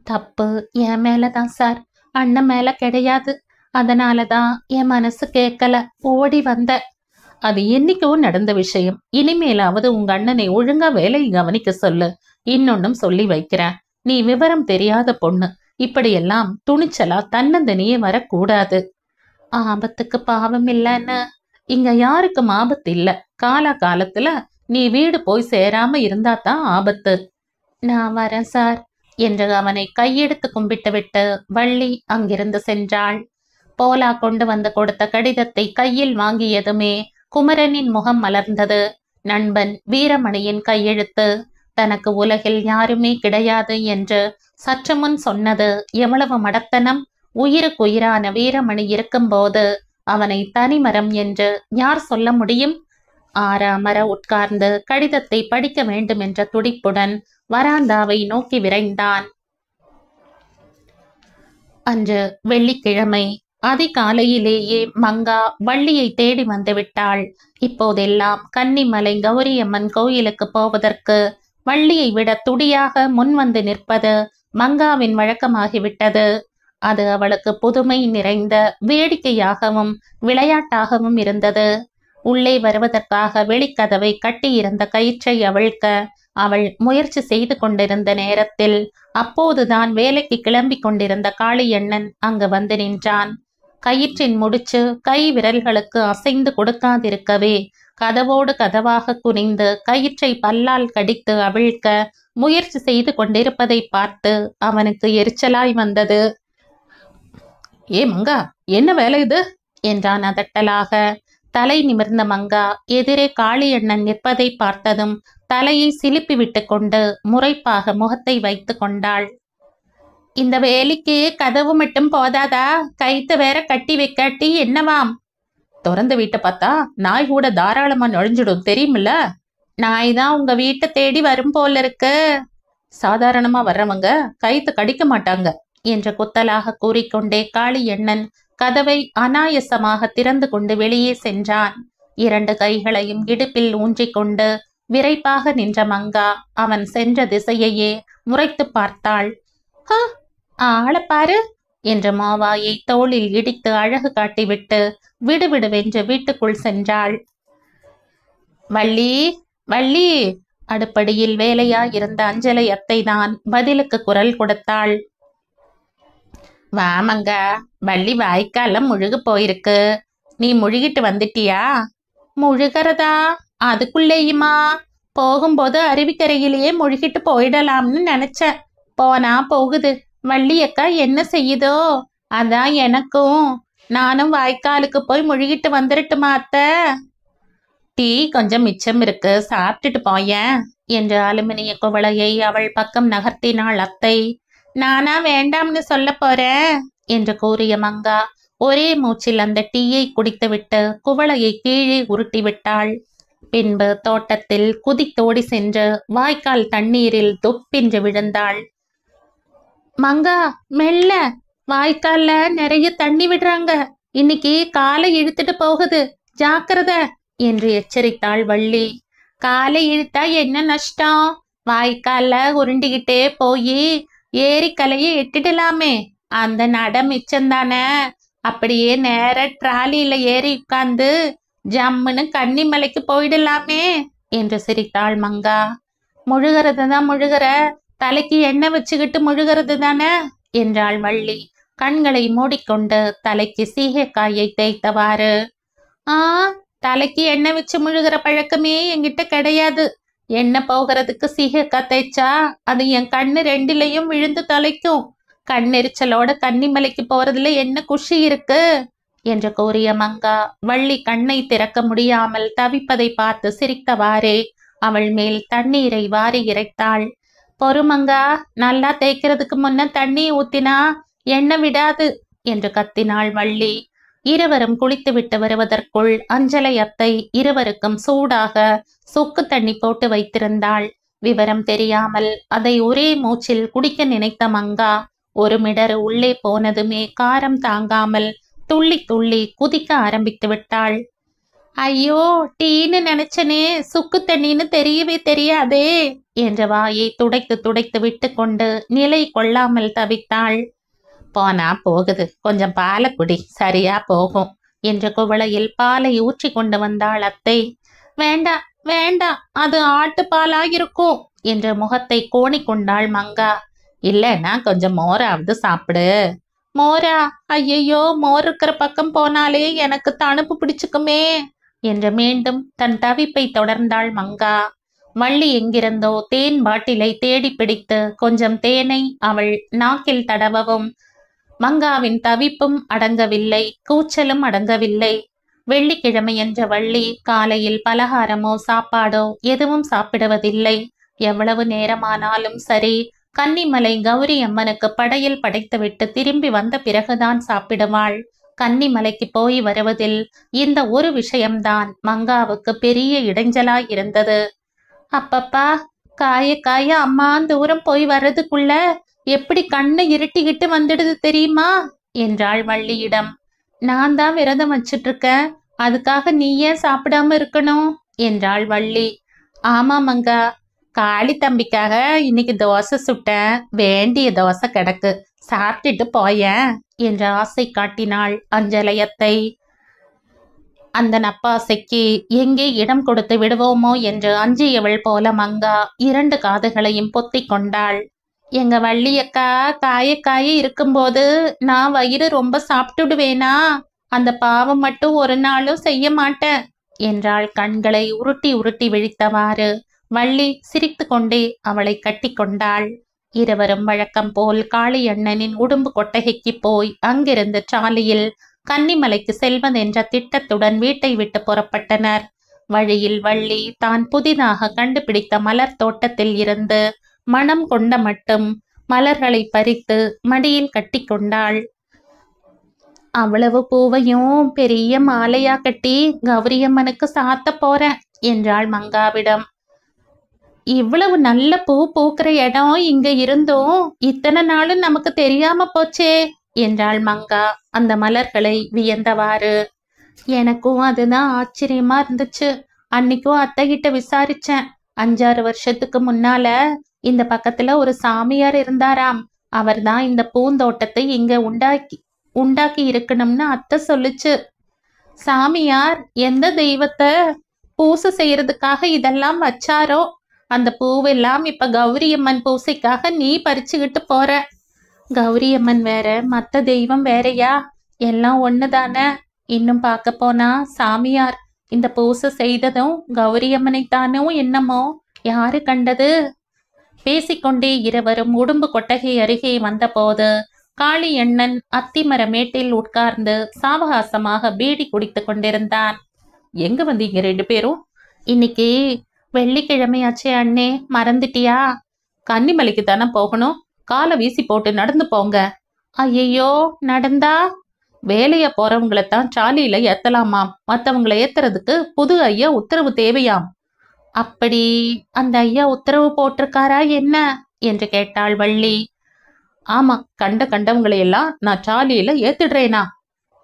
தப்பு என் மேலதான் சார், அண்ணன் மேல கிடையாது. அதனாலதான் என் மனசு கேட்கல, ஓடி வந்த. அது என்னைக்கோ நடந்த விஷயம். இனிமேலாவது உங்க அண்ணனை ஒழுங்கா வேலையை கவனிக்க சொல்லு. இன்னொன்னும் சொல்லி வைக்கிறேன், நீ விவரம் தெரியாத பொண்ணு. இப்படியெல்லாம் துணிச்சலா தன்னந்தனியே வரக்கூடாது. ஆபத்துக்கு பாவம் இல்லைன்னு இங்க யாருக்கும் ஆபத்து இல்ல. காலா காலத்துல நீ வீடு போய் சேராம இருந்தாதான் ஆபத்து. நான் வரேன் சார் என்று அவனை கையெடுத்து கும்பிட்டு விட்டு வள்ளி அங்கிருந்து சென்றாள். போலா கொண்டு வந்து கொடுத்த கடிதத்தை கையில் வாங்கியதுமே குமரனின் முகம் மலர்ந்தது. நண்பன் வீரமணியின் கையெழுத்து. தனக்கு உலகில் யாருமே கிடையாது என்று சற்று முன் சொன்னது எவ்வளவு மடத்தனம்! உயிருக்குயிரான வீரமணி இருக்கும்போது அவனை தனிமரம் என்று யார் சொல்ல முடியும்? ஆறாமர உட்கார்ந்து கடிதத்தை படிக்க வேண்டும் என்ற துடிப்புடன் வராந்தாவை நோக்கி விரைந்தான். அன்று வெள்ளிக்கிழமை அதிகாலையிலேயே மங்கா வள்ளியை தேடி வந்து விட்டாள். இப்போதெல்லாம் கன்னிமலை கௌரியம்மன் கோயிலுக்கு போவதற்கு வள்ளியை விட துடியாக முன் வந்து நிற்பது மங்காவின் வழக்கமாகிவிட்டது. அது அவளுக்கு புதுமை நிறைந்த வேடிக்கையாகவும் விளையாட்டாகவும் இருந்தது. உள்ளே வருவதற்காக வெளிக்கதவை கட்டியிருந்த கயிற்றை அவிழ்க்க அவள் முயற்சி செய்து கொண்டிருந்த நேரத்தில் அப்போதுதான் வேலைக்கு கிளம்பி கொண்டிருந்த காளியண்ணன் அங்கு வந்து நின்றான். கயிற்றின் முடிச்சு கை விரல்களுக்கு அசைந்து கொடுக்காதிருக்கவே கதவோடு கதவாக குனிந்து கயிற்றை பல்லால் கடித்து அவிழ்க்க முயற்சி செய்து கொண்டிருப்பதை பார்த்து அவனுக்கு எரிச்சலாய் வந்தது. ஏ மங்கா, என்ன வேலை இது என்றான் அதட்டலாக. தலை நிமிர்ந்த மங்கா எதிரே காளியண்ணன் நிற்பதை பார்த்ததும் தலையை சிலுப்பி விட்டு கொண்டு முறைப்பாக முகத்தை வைத்து கொண்டாள். இந்த வேலைக்கு கதவு மட்டும் போதாதா, கைத்து வேற கட்டி வைக்காட்டி என்னவாம்? திறந்து வீட்டை பார்த்தா நாய் கூட தாராளமா நுழைஞ்சிடும் தெரியுமில்ல. நாய் தான் உங்க வீட்டை தேடி வரும் போல இருக்கு. சாதாரணமா வர்றவங்க கைத்து கடிக்க மாட்டாங்க என்று குத்தலாக கூறிக்கொண்டே காளியண்ணன் கதவை அனாயசமாக திறந்து கொண்டு வெளியே சென்றான். இரண்டு கைகளையும் இடுப்பில் ஊன்றிக்கொண்டு விரைப்பாக நின்ற மங்கா அவன் சென்ற திசையையே முறைத்து பார்த்தாள். ஆளப்பாரு என்ற மாவாயை தோளில் இடித்து அழகு காட்டிவிட்டு விடுவிடுவென்று வீட்டுக்குள் சென்றாள். வள்ளி, வள்ளி! அடுப்படியில் வேலையாயிருந்த அஞ்சலை அத்தை தான் பதிலுக்கு குரல் கொடுத்தாள். வாமங்க, வள்ளி வாய்க்காலம் முழுகு போயிருக்கு. நீ முழுகிட்டு வந்துட்டியா? முழுகிறதா? அதுக்குள்ளேயுமா? போகும்போது அருவிக்கரையிலேயே முழுகிட்டு போயிடலாம்னு நினைச்சேன். போனா போகுது. வள்ளியக்கா என்ன செய்யுதோ அதான் எனக்கும். நானும் வாய்க்காலுக்கு போய் முழுகிட்டு வந்துடட்டுமா அத்தை? டீ கொஞ்சம் மிச்சம் இருக்கு, சாப்பிட்டுட்டு போயேன் என்று அலுமினிய குவளையை அவள் பக்கம் நகர்த்தினாள் அத்தை. நானா வேண்டாம்னு சொல்ல போறேன் என்று கூறிய மங்கா ஒரே மூச்சில் அந்த டீயை குடித்துவிட்டு குவளையை கீழே உருட்டி விட்டாள். பின்பு தோட்டத்தில் குதித்தோடி சென்று வாய்க்கால் தண்ணீரில் தொப்பென்று விழுந்தாள். மங்கா, மெல்ல, வாய்க்கால்ல நிறைய தண்ணி விடுறாங்க, இன்னைக்கு காலை இழுத்துட்டு போகுது, ஜாக்கிரத என்று எச்சரித்தாள் வள்ளி. காலை இழுத்தா என்ன நஷ்டம்? வாய்க்கால்ல உருண்டிக்கிட்டே போய் ஏரிக்கலையை எட்டிடலாமே, அந்த நட மிச்சம்தானே. அப்படியே நேர டிராலியில ஏறி உட்கார்ந்து ஜம்முன்னு கன்னிமலைக்கு போயிடலாமே என்று சிரித்தாள் மங்கா. முழுகிறது தான் முழுகிற, தலைக்கு எண்ணெய் வச்சுக்கிட்டு முழுகிறது தானே என்றாள் வள்ளி கண்களை மூடிக்கொண்டு தலைக்கு சீகைக்காயை தேய்த்தவாறு. தலைக்கு எண்ணெய் வச்சு முழுகிற பழக்கமே என்கிட்ட கிடையாது. எண்ணெய் போகிறதுக்கு சீகைக்காய் தேய்ச்சா அது என் கண்ணு ரெண்டிலையும் விழுந்து தொலைக்கும். கண்ணெரிச்சலோட கன்னிமலைக்கு போறதுல என்ன குஷி இருக்கு என்று கூறிய மங்கா வள்ளி கண்ணை திறக்க முடியாமல் தவிப்பதை பார்த்து சிரித்தவாறே அவள் மேல் தண்ணீரை வாரி இறைத்தாள். பொறுமங்கா, நல்லா தேய்க்கிறதுக்கு முன்ன தண்ணி ஊத்தினா எண்ணெய் விடாது என்று கத்தினாள் வள்ளி. இருவரும் குளித்துவிட்டு வருவதற்குள் அஞ்சலை அத்தை இருவருக்கும் சூடாக சொக்கு தண்ணி போட்டு வைத்திருந்தாள். விவரம் தெரியாமல் அதை ஒரே மூச்சில் குடிக்க நினைத்த மங்கா ஒரு மிடறு உள்ளே போனதுமே காரம் தாங்காமல் துள்ளி துள்ளி குதிக்க ஆரம்பித்து விட்டாள். ஐயோ, டீன்னு நினைச்சனே, சுக்கு தண்ணின்னு தெரியவே தெரியாதே என்ற வாயை துடைத்து துடைத்து விட்டு கொண்டு நிலை கொள்ளாமல் தவித்தாள். போனா போகுது, கொஞ்சம் பாலை குடி, சரியா போகும் என்ற குவளையில் பாலை ஊற்றி கொண்டு வந்தாள் அத்தை. வேண்டாம் வேண்டாம், அது ஆட்டு பாலாயிருக்கும் என்ற முகத்தை கோணிக்கொண்டாள் மங்கா. இல்லைன்னா கொஞ்சம் மோராவது சாப்பிடு. மோரா? ஐயையோ, மோர் இருக்கிற பக்கம் போனாலே எனக்கு தணுப்பு பிடிச்சுக்குமே என்று மீண்டும் தன் தவிப்பை தொடர்ந்தாள் மங்கா. வள்ளி எங்கிருந்தோ தேன் பாட்டிலை தேடி பிடித்து கொஞ்சம் தேனை அவள் நாக்கில் தடவவும் மங்காவின் தவிப்பும் அடங்கவில்லை, கூச்சலும் அடங்கவில்லை. வெள்ளிக்கிழமை என்ற வள்ளி காலையில் பலகாரமோ சாப்பாடோ எதுவும் சாப்பிடுவதில்லை. எவ்வளவு நேரமானாலும் சரி, கன்னிமலை கௌரி அம்மனுக்கு படையல் படைத்துவிட்டு திரும்பி வந்த பிறகுதான் சாப்பிடுவாள். கன்னிமலைக்கு போய் வருவதில் இந்த ஒரு விஷயம்தான் மங்காவுக்கு பெரிய இடைஞ்சலாய் இருந்தது. அப்பப்பா, காய காய அம்மா தூரம் போய் வர்றதுக்குள்ள எப்படி கண்ணை இருட்டிக்கிட்டு வந்துடுது தெரியுமா என்றாள் வள்ளியிடம். நான் தான் விரதம் வச்சிட்டு இருக்கேன், அதுக்காக நீ ஏன் சாப்பிடாம இருக்கணும் என்றாள் வள்ளி. ஆமா மங்கா, காளி தம்பிக்காக இன்னைக்கு தோசை சுட்டேன், வேண்டிய தோசை கிடக்கு, சாப்பிட்டுட்டு போயேன் என்ற ஆசை காட்டினாள் அஞ்சலையத்தை. அந்த நப்பாசைக்கு எங்கே இடம் கொடுத்து விடுவோமோ என்று அஞ்சியவள் போல மங்கா இரண்டு காதுகளையும் பொத்தி கொண்டாள். எங்க வள்ளியக்கா காய காய இருக்கும்போது நான் வயிறு ரொம்ப சாப்பிட்டுடுவேனா? அந்த பாவம் மட்டும் ஒரு நாளும் செய்ய மாட்டேன் என்றாள் கண்களை உருட்டி உருட்டி விழித்தவாறு. வள்ளி சிரித்து கொண்டே அவளை கட்டி கொண்டாள். இருவரும் வழக்கம் போல் காளியண்ணனின் உடும்பு கொட்டகைக்கு போய் அங்கிருந்து சாலையில் கன்னிமலைக்கு செல்வதென்ற திட்டத்துடன் வீட்டை விட்டு புறப்பட்டனர். வழியில் வள்ளி தான் புதிதாக கண்டுபிடித்த மலர் தோட்டத்தில் இருந்து மனம் கொண்ட மட்டும் மலர்களை பறித்து மடியில் கட்டி கொண்டாள். அவ்வளவு பூவையும் பெரிய மாலையா கட்டி கௌரியம்மனுக்கு சாத்த போறேன் என்றாள் மங்காவிடம். இவ்வளவு நல்ல பூ பூக்கிற இடம் இங்க இருந்தும் இத்தனை நாளும் நமக்கு தெரியாம போச்சே என்றாள் மங்கா அந்த மலர்களை வியந்தவாறு. எனக்கும் அதுதான் ஆச்சரியமா இருந்துச்சு. அன்னைக்கும் அத்தைகிட்ட விசாரிச்சேன். 5-6 வருஷத்துக்கு முன்னால இந்த பக்கத்துல ஒரு சாமியார் இருந்தாராம். அவர்தான் இந்த பூந்தோட்டத்தை இங்க உண்டாக்கி இருக்கணும்னு அத்தை சொல்லுச்சு. சாமியார் எந்த தெய்வத்தை பூசை செய்யறதுக்காக இதெல்லாம் வச்சாரோ அந்த பூவெல்லாம் இப்ப கௌரியம்மன் பூசைக்காக நீ பறிச்சுக்கிட்டு போற. கௌரியம்மன் வேற, மத்த தெய்வம் வேறையா? எல்லாம் ஒண்ணுதானே. இன்னும் பார்க்க போனா சாமியார் இந்த பூசை செய்ததும் கௌரியம்மனைத்தானோ என்னமோ, யாரு கண்டது? பேசிக்கொண்டே இருவரும் உடும்பு கொட்டகை அருகே வந்தபோது காளியண்ணன் அத்திமர மேட்டில் உட்கார்ந்து சாவகாசமாக பீடி குடித்து கொண்டிருந்தான். எங்க வந்தீங்க 2 பேரும்? இன்னைக்கு வெள்ளிக்கிழமையாச்சே அண்ணே, மறந்துட்டியா? கன்னிமலைக்கு தானே போகணும், காலை வீசி போட்டு நடந்து போங்க. ஐயையோ, நடந்தா? வேலைய போறவங்களைத்தான் சாலியில ஏத்தலாமாம், மத்தவங்களை ஏத்துறதுக்கு புது ஐயா உத்தரவு தேவையாம். அப்படி அந்த ஐயா உத்தரவு போட்டிருக்காரா என்ன என்று கேட்டாள் வள்ளி. ஆமா, கண்டவங்களை எல்லாம் நான் சாலியில ஏத்திடுறேனா?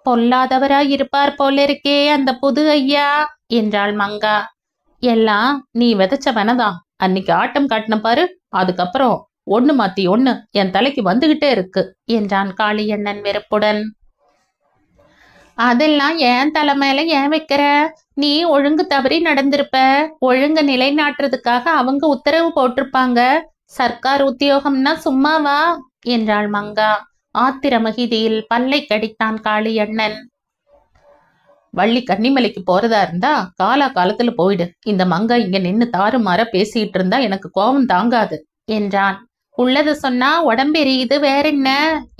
பொல்லாதவராய் இருப்பார் போலிருக்கே அந்த புது ஐயா என்றாள் மங்கா. எல்லாம் நீ விதைச்சவனதான். அன்னைக்கு ஆட்டம் காட்டின பாரு, அதுக்கப்புறம் ஒண்ணு மாத்தி ஒண்ணு என் தலைக்கு வந்துகிட்டே இருக்கு என்றான் காளியண்ணன் வெறுப்புடன். அதெல்லாம் ஏன் தலை மேல ஏன் வைக்கிற? நீ ஒழுங்கு தவறி நடந்திருப்ப. ஒழுங்கு நிலைநாட்டுறதுக்காக அவங்க உத்தரவு போட்டிருப்பாங்க. சர்க்கார் உத்தியோகம்னா சும்மாவா என்றாள் மங்கா. ஆத்திர மகிதியில் பல்லை கடித்தான் காளியண்ணன். வள்ளி கன்னிமலைக்கு போறதா இருந்தா காலா காலத்துல போயிடு. இந்த மங்கா இங்க நின்னு தாறுமாற பேசிட்டு இருந்தா எனக்கு கோபம் தாங்காது என்றான். உள்ளது சொன்னா உடம்பெரியுது வேறென்ன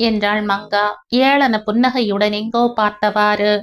என்றாள் மங்கா ஏளன புன்னகையுடன் எங்கோ பார்த்தவாறு.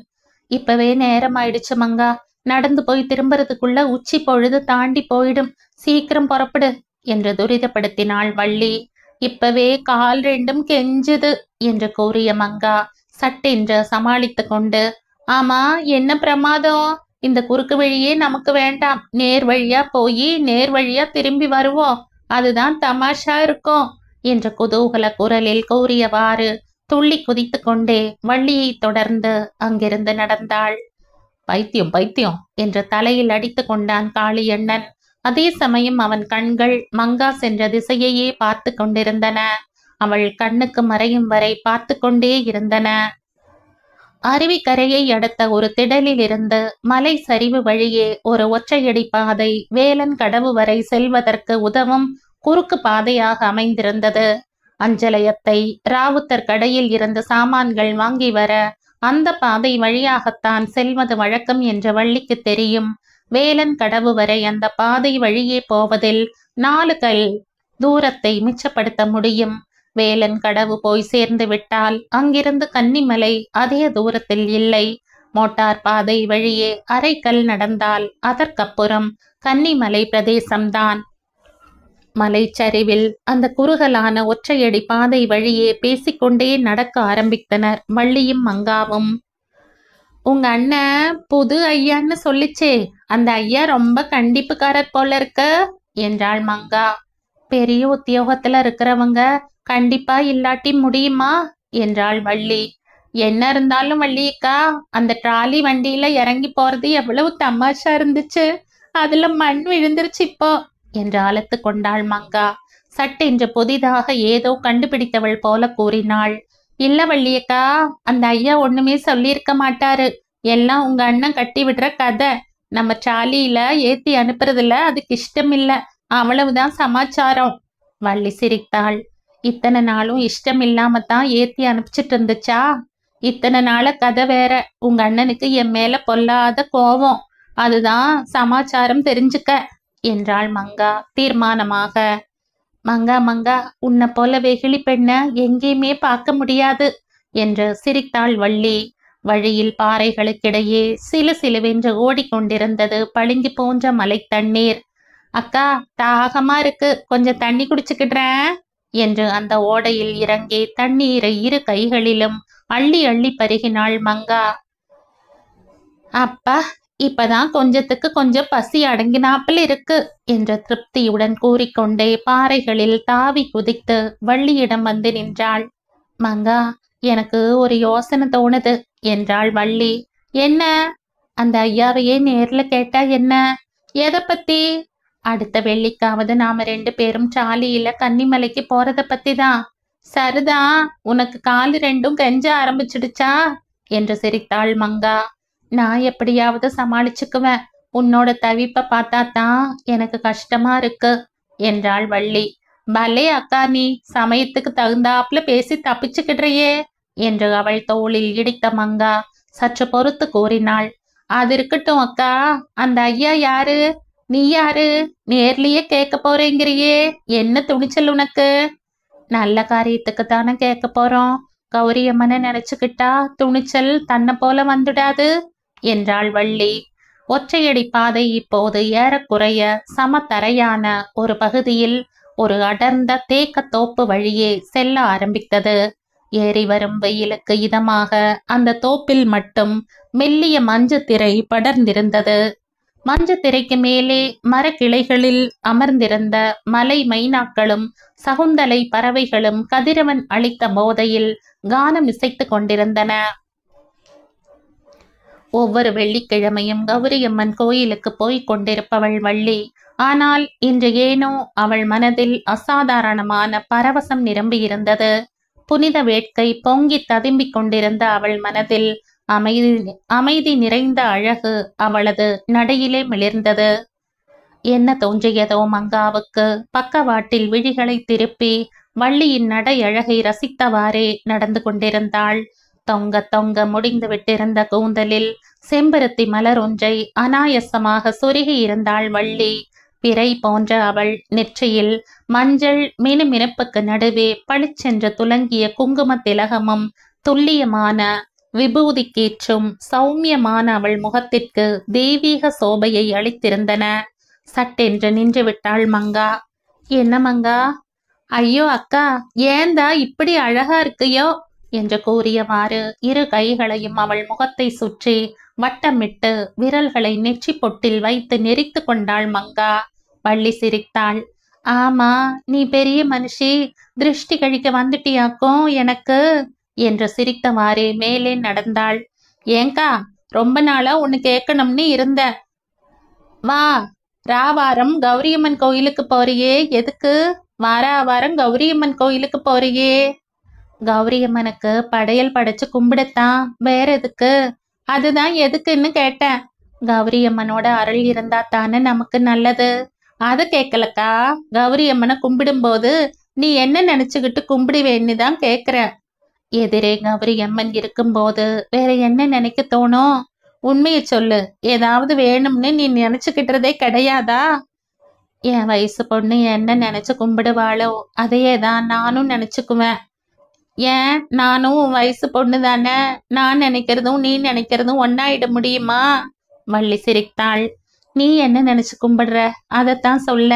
இப்பவே நேரம் ஆயிடுச்சு மங்கா, நடந்து போய் திரும்புறதுக்குள்ள உச்சி பொழுது தாண்டி போயிடும். சீக்கிரம் புறப்படு என்று துரிதப்படுத்தினாள் வள்ளி. இப்பவே கால் ரெண்டும் கெஞ்சுது என்று கூறிய மங்கா சட்டென்று சமாளித்து கொண்டு, ஆமா என்ன பிரமாதம், இந்த குறுக்கு வழியே நமக்கு வேண்டாம், நேர் வழியா போய் நேர் வழியா திரும்பி வருவோம், அதுதான் தமாஷா இருக்கும் என்ற குதூகல குரலில் கூறியவாறு துள்ளி குதித்து கொண்டே வள்ளியை தொடர்ந்து அங்கிருந்து நடந்தாள். பைத்தியம் பைத்தியம் என்று தலையில் அடித்து கொண்டான் காளியண்ணன். அதே சமயம் அவன் கண்கள் மங்கா சென்ற திசையையே பார்த்து கொண்டிருந்தன. அவள் கண்ணுக்கு மறையும் வரை பார்த்து கொண்டே இருந்தன. அருவிக்கரையை அடுத்த ஒரு திடலில் இருந்து மலை சரிவு வழியே ஒரு ஒற்றையடி பாதை வேலன் கடவு வரை செல்வதற்கு உதவும் குறுக்கு பாதையாக அமைந்திருந்தது. அஞ்சலயத்தை ராவுத்தர் கடையில் இருந்து சாமான்கள் வாங்கி வர அந்த பாதை வழியாகத்தான் செல்வது வழக்கம் என்ற வள்ளிக்கு தெரியும். வேலன் கடவு வரை அந்த பாதை வழியே போவதில் 4 கல் தூரத்தை மிச்சப்படுத்த முடியும். வேலன் கடவு போய் சேர்ந்து விட்டால் அங்கிருந்து கன்னிமலை அதே தூரத்தில் இல்லை. மோட்டார் பாதை வழியே 1/2 கல் நடந்தால் அதற்கப்புறம் கன்னிமலை பிரதேசம்தான். மலைச்சரிவில் அந்த குறுகலான ஒற்றையடி பாதை வழியே பேசிக்கொண்டே நடக்க ஆரம்பித்தனர் வள்ளியும் மங்காவும். உங்க அண்ணன் புது ஐயான்னு சொல்லிச்சே, அந்த ஐயா ரொம்ப கண்டிப்புக்காரர் போல இருக்க என்றாள் மங்கா. பெரிய உத்தியோகத்துல இருக்கிறவங்க கண்டிப்பா இல்லாட்டி முடியுமா என்றாள் வள்ளி. என்ன இருந்தாலும் வள்ளியக்கா, அந்த டிராலி வண்டியில இறங்கி போறது எவ்வளவு தமாஷா இருந்துச்சு, அதுல மண் விழுந்துருச்சு இப்போ என்று அழைத்து கொண்டாள் மங்கா. சட்டென்று புதிதாக ஏதோ கண்டுபிடித்தவள் போல கூறினாள். இல்ல வள்ளியக்கா, அந்த ஐயா ஒண்ணுமே சொல்லியிருக்க மாட்டாரு, எல்லாம் உங்க அண்ணன் கட்டி விடுற கதை. நம்ம சாலியில ஏத்தி அனுப்புறதுல அதுக்கு இஷ்டம் இல்ல, அவ்வளவுதான் சமாச்சாரம். வள்ளி சிரித்தாள். இத்தனை நாளும் இஷ்டம் இல்லாமத்தான் ஏத்தி அனுப்பிச்சிட்டு இருந்துச்சா? இத்தனை நாள கதை வேற. உங்க அண்ணனுக்கு என் மேல பொல்லாத கோபம், அதுதான் சமாச்சாரம் தெரிஞ்சுக்க என்றாள் மங்கா தீர்மானமாக. மங்கா மங்கா, உன்னை போல வெகுளி பெண்ண எங்கேயுமே பார்க்க முடியாது என்று சிரித்தாள் வள்ளி. வழியில் பாறைகளுக்கிடையே சிலு சிலுவென்று ஓடிக்கொண்டிருந்தது பளிங்கு போன்ற மலை தண்ணீர். அக்கா, தாகமா இருக்கு, கொஞ்சம் தண்ணி குடிச்சுக்கிடுறேன் என்று அந்த ஓடையில் இறங்கி தண்ணீரை 2 கைகளிலும் அள்ளி அள்ளி பருகினாள் மங்கா. அப்பா, இப்பதான் கொஞ்சத்துக்கு கொஞ்சம் பசி அடங்கினாப்பில் இருக்கு என்ற திருப்தியுடன் கூறிக்கொண்டே பாறைகளில் தாவி குதித்து வள்ளியிடம் வந்து நின்றாள். மங்கா, எனக்கு ஒரு யோசனை தோணுது என்றாள் வள்ளி. என்ன? அந்த ஐயாவையே நேர்ல கேட்டா என்ன? எதை பத்தி? அடுத்த வெள்ளிக்காவது நாம 2 பேரும் சாலியில கன்னிமலைக்கு போறத பத்தி தான். சரிதான், உனக்கு காலு 2ம் கெஞ்ச ஆரம்பிச்சிடுச்சா என்று சிரித்தாள் மங்கா. நான் எப்படியாவது சமாளிச்சுக்குவேன், உன்னோட தவிப்ப பார்த்தாதான் எனக்கு கஷ்டமா இருக்கு என்றாள் வள்ளி. பலே அக்கா, நீ சமயத்துக்கு தகுந்தாப்புல பேசி தப்பிச்சுக்கிடுறியே என்று அவள் தோளில் இடித்த மங்கா சற்று பொறுத்து கூறினாள். அது இருக்கட்டும் அக்கா, அந்த ஐயா யாரு? நீ யாரு? நேர்லயே கேட்க போறேங்கிறியே, என்ன துணிச்சல் உனக்கு? நல்ல காரியத்துக்கு தானே கேட்க போறோம், கௌரியம்மனை நினைச்சுக்கிட்டா துணிச்சல் தன்னை போல வந்துடாது என்றாள் வள்ளி. ஒற்றையடி பாதை இப்போது ஏறக்குறைய சமதரையான ஒரு பகுதியில் ஒரு அடர்ந்த தேக்க தோப்பு வழியே செல்ல ஆரம்பித்தது. ஏறி வரும் வெயிலுக்கு இதமாக அந்த தோப்பில் மட்டும் மெல்லிய மஞ்சு திரை படர்ந்திருந்தது. மஞ்சு திரைக்கு மேலே மரக்கிளைகளில் அமர்ந்திருந்த மலை மைனாக்களும் சகுந்தலை பறவைகளும் கதிரவன் அளித்த போதையில் கானம் இசைத்து கொண்டிருந்தன. ஒவ்வொரு வெள்ளிக்கிழமையும் கௌரியம்மன் கோயிலுக்கு போய்க் கொண்டிருப்பவள் வள்ளி. ஆனால் இன்று ஏனோ அவள் மனதில் அசாதாரணமான பரவசம் நிரம்பியிருந்தது. புனித வேட்கை பொங்கி ததும்பிக் கொண்டிருந்த அவள் மனதில் அமைதி நிறைந்த அழகு அவளது நடையிலே மிளிர்ந்தது. என்ன தோன்றியதோ மங்காவுக்கு பக்கவாட்டில் விழிகளை திருப்பி வள்ளியின் நடை அழகை ரசித்தவாறே நடந்து கொண்டிருந்தாள். தொங்க தொங்க முடிந்து விட்டிருந்த கூந்தலில் செம்பருத்தி மலர் ஒன்றை அனாயசமாக சொருகி இருந்தாள் வள்ளி. பிறை போன்ற அவள் நெற்றியில் மஞ்சள் மினுமினுப்புக்கு நடுவே பளிச்சென்று துலங்கிய குங்கும திலகமும் துல்லியமான விபூதிக்கேற்றும் சௌமியமான அவள் முகத்திற்கு தெய்வீக சோபையை அளித்திருந்தன. சட்டென்று நின்று விட்டாள் மங்கா. என்ன மங்கா? ஐயோ அக்கா, ஏந்தா இப்படி அழகா இருக்கையோ என்று கூறியவாறு இரு கைகளையும் அவள் முகத்தை சுற்றி வட்டமிட்டு விரல்களை நெற்றி பொட்டில் வைத்து நெரித்து கொண்டாள் மங்கா. வள்ளி சிரித்தாள். ஆமா, நீ பெரிய மனுஷி, திருஷ்டி கழிக்க வந்துட்டியாக்கும் எனக்கு என்று சிரித்தவாறே மேலே நடந்தாள். ஏங்கா, ரொம்ப நாளா ஒன்னு கேட்கணும்னு இருந்த. வா, ராவாரம் கௌரியம்மன் கோயிலுக்கு போறியே, எதுக்கு? வாராவாரம் கௌரியம்மன் கோயிலுக்கு போறியே? கௌரியம்மனுக்கு படையல் படைச்சு கும்பிடத்தான், வேற எதுக்கு? அதுதான் எதுக்குன்னு கேட்டேன். கௌரியம்மனோட அருள் இருந்தா தானே நமக்கு நல்லது. அத கேட்கலக்கா, கௌரியம்மனை கும்பிடும்போது நீ என்ன நினைச்சுக்கிட்டு கும்பிடுவேன்னு தான் கேக்குற. எதிரே கௌரியம்மன் இருக்கும்போது வேற என்ன நினைக்க தோணும்? உண்மையை சொல்லு, ஏதாவது வேணும்னு நீ நினைச்சுக்கிட்டதே கிடையாதா? என் வயசு பொண்ணு என்ன நினைச்சு கும்பிடுவாளோ அதையே தான் நானும் நினைச்சுக்குவேன். ஏன், நானும் உன் வயசு பொண்ணு தானே, நான் நினைக்கிறதும் நீ நினைக்கிறதும் ஒன்னாயிட முடியுமா? வள்ளி சிரித்தாள். நீ என்ன நினைச்சு கும்பிடுற, அதைத்தான் சொல்ல.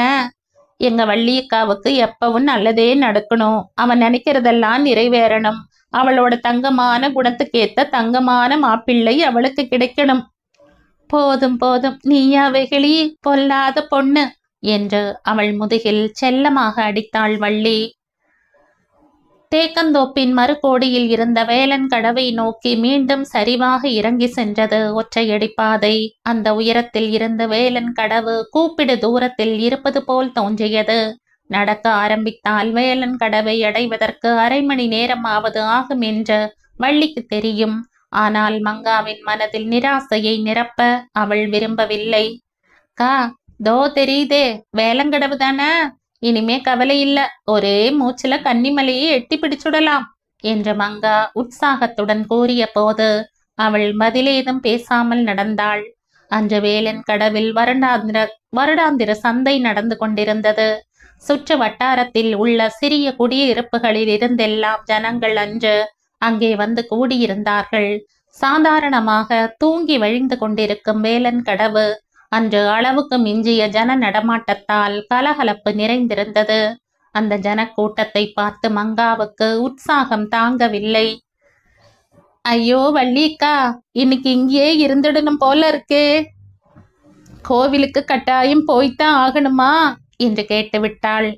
எங்க வள்ளியக்காவுக்கு எப்பவும் நல்லதே நடக்கணும், அவன் நினைக்கிறதெல்லாம் நிறைவேறணும், அவளோட தங்கமான குணத்துக்கேத்த தங்கமான மாப்பிள்ளை அவளுக்கு கிடைக்கணும். போதும் போதும், நீயா வெகுளி, பொல்லாத பொண்ணு என்று அவள் முதுகில் செல்லமாக அடித்தாள் வள்ளி. தேக்கந்தோப்பின் மறுகோடியில் இருந்த வேலன் கடவை நோக்கி மீண்டும் சரிவாக இறங்கி சென்றது ஒற்றையடி பாதை. அந்த உயரத்தில் இருந்த வேலன் கடவு கூப்பிடு தூரத்தில் இருப்பது போல் தோன்றியது. நடக்க ஆரம்பித்தால் வேலன் கடவை அடைவதற்கு அரை மணி நேரமாவது ஆகும் என்று வள்ளிக்கு தெரியும். ஆனால் மங்காவின் மனதில் நிராசையை நிரப்ப அவள் விரும்பவில்லை. கா, தோ தெரியுதே, வேலங்கடவு தானே, இனிமே கவலை இல்ல, ஒரே மூச்சுல கன்னிமலையை எட்டி பிடிச்சுடலாம் என்று மங்கா உற்சாகத்துடன் கூறிய போது அவள் பதிலேதும் பேசாமல் நடந்தாள். அன்று வேலன் கடவில் வருடாந்திர சந்தை நடந்து கொண்டிருந்தது. சுற்று வட்டாரத்தில் உள்ள சிறிய குடியிருப்புகளில் இருந்தெல்லாம் ஜனங்கள் அன்று அங்கே வந்து கூடியிருந்தார்கள். சாதாரணமாக தூங்கி வழிந்து கொண்டிருக்கும் வேலன் கடவு அன்று அளவுக்கு மிஞ்சிய ஜன நடமாட்டத்தால் கலகலப்பு நிறைந்திருந்தது. அந்த ஜனக்கூட்டத்தை பார்த்து மங்காவுக்கு உற்சாகம் தாங்கவில்லை. ஐயோ வள்ளிக்கா, இன்னைக்கு இங்கேயே இருந்துடணும் போல இருக்கே, கோவிலுக்கு கட்டாயம் போய்த்தான் ஆகணுமா என்று கேட்டுவிட்டாள்.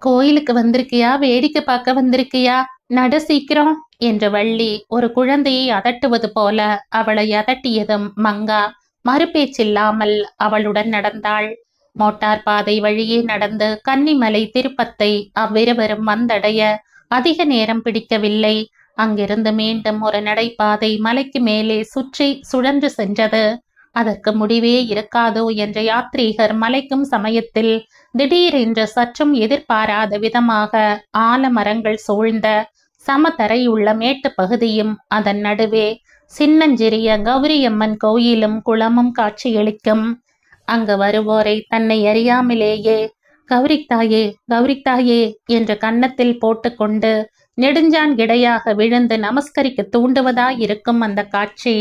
கோயிலுக்கு வந்திருக்கியா, வேடிக்கை பார்க்க வந்திருக்கியா, நட சீக்கிரம் என்று வள்ளி ஒரு குழந்தையை அதட்டுவது போல அவளை அதட்டியதும் மங்கா மறுபேச்சில்லாமல் அவளுடன் நடந்தாள். மோட்டார் பாதை வழியே நடந்து கன்னிமலை திருப்பத்தை அவ்விருவரும் வந்தடைய அதிக நேரம் பிடிக்கவில்லை. அங்கிருந்து மீண்டும் ஒரு நடைபாதை மலைக்கு மேலே சுற்றி சுழன்று சென்றது. அதற்கு முடிவே இருக்காதோ என்ற யாத்ரீகர் மலைக்கும் சமயத்தில் திடீரென்று சற்றும் எதிர்பாராத விதமாக ஆலமரங்கள் சூழ்ந்த சமதரையுள்ள மேட்டு பகுதியும் அதன் நடுவே சின்னஞ்சிறிய கௌரியம்மன் கோயிலும் குளமும் காட்சியளிக்கும். அங்கு வருவோரை தன்னை அறியாமலேயே கௌரித்தாயே கௌரித்தாயே என்று கன்னத்தில் போட்டுக்கொண்டு நெடுஞ்சான் கிடையாக விழுந்து நமஸ்கரிக்க தூண்டுவதாயிருக்கும் அந்த காட்சி.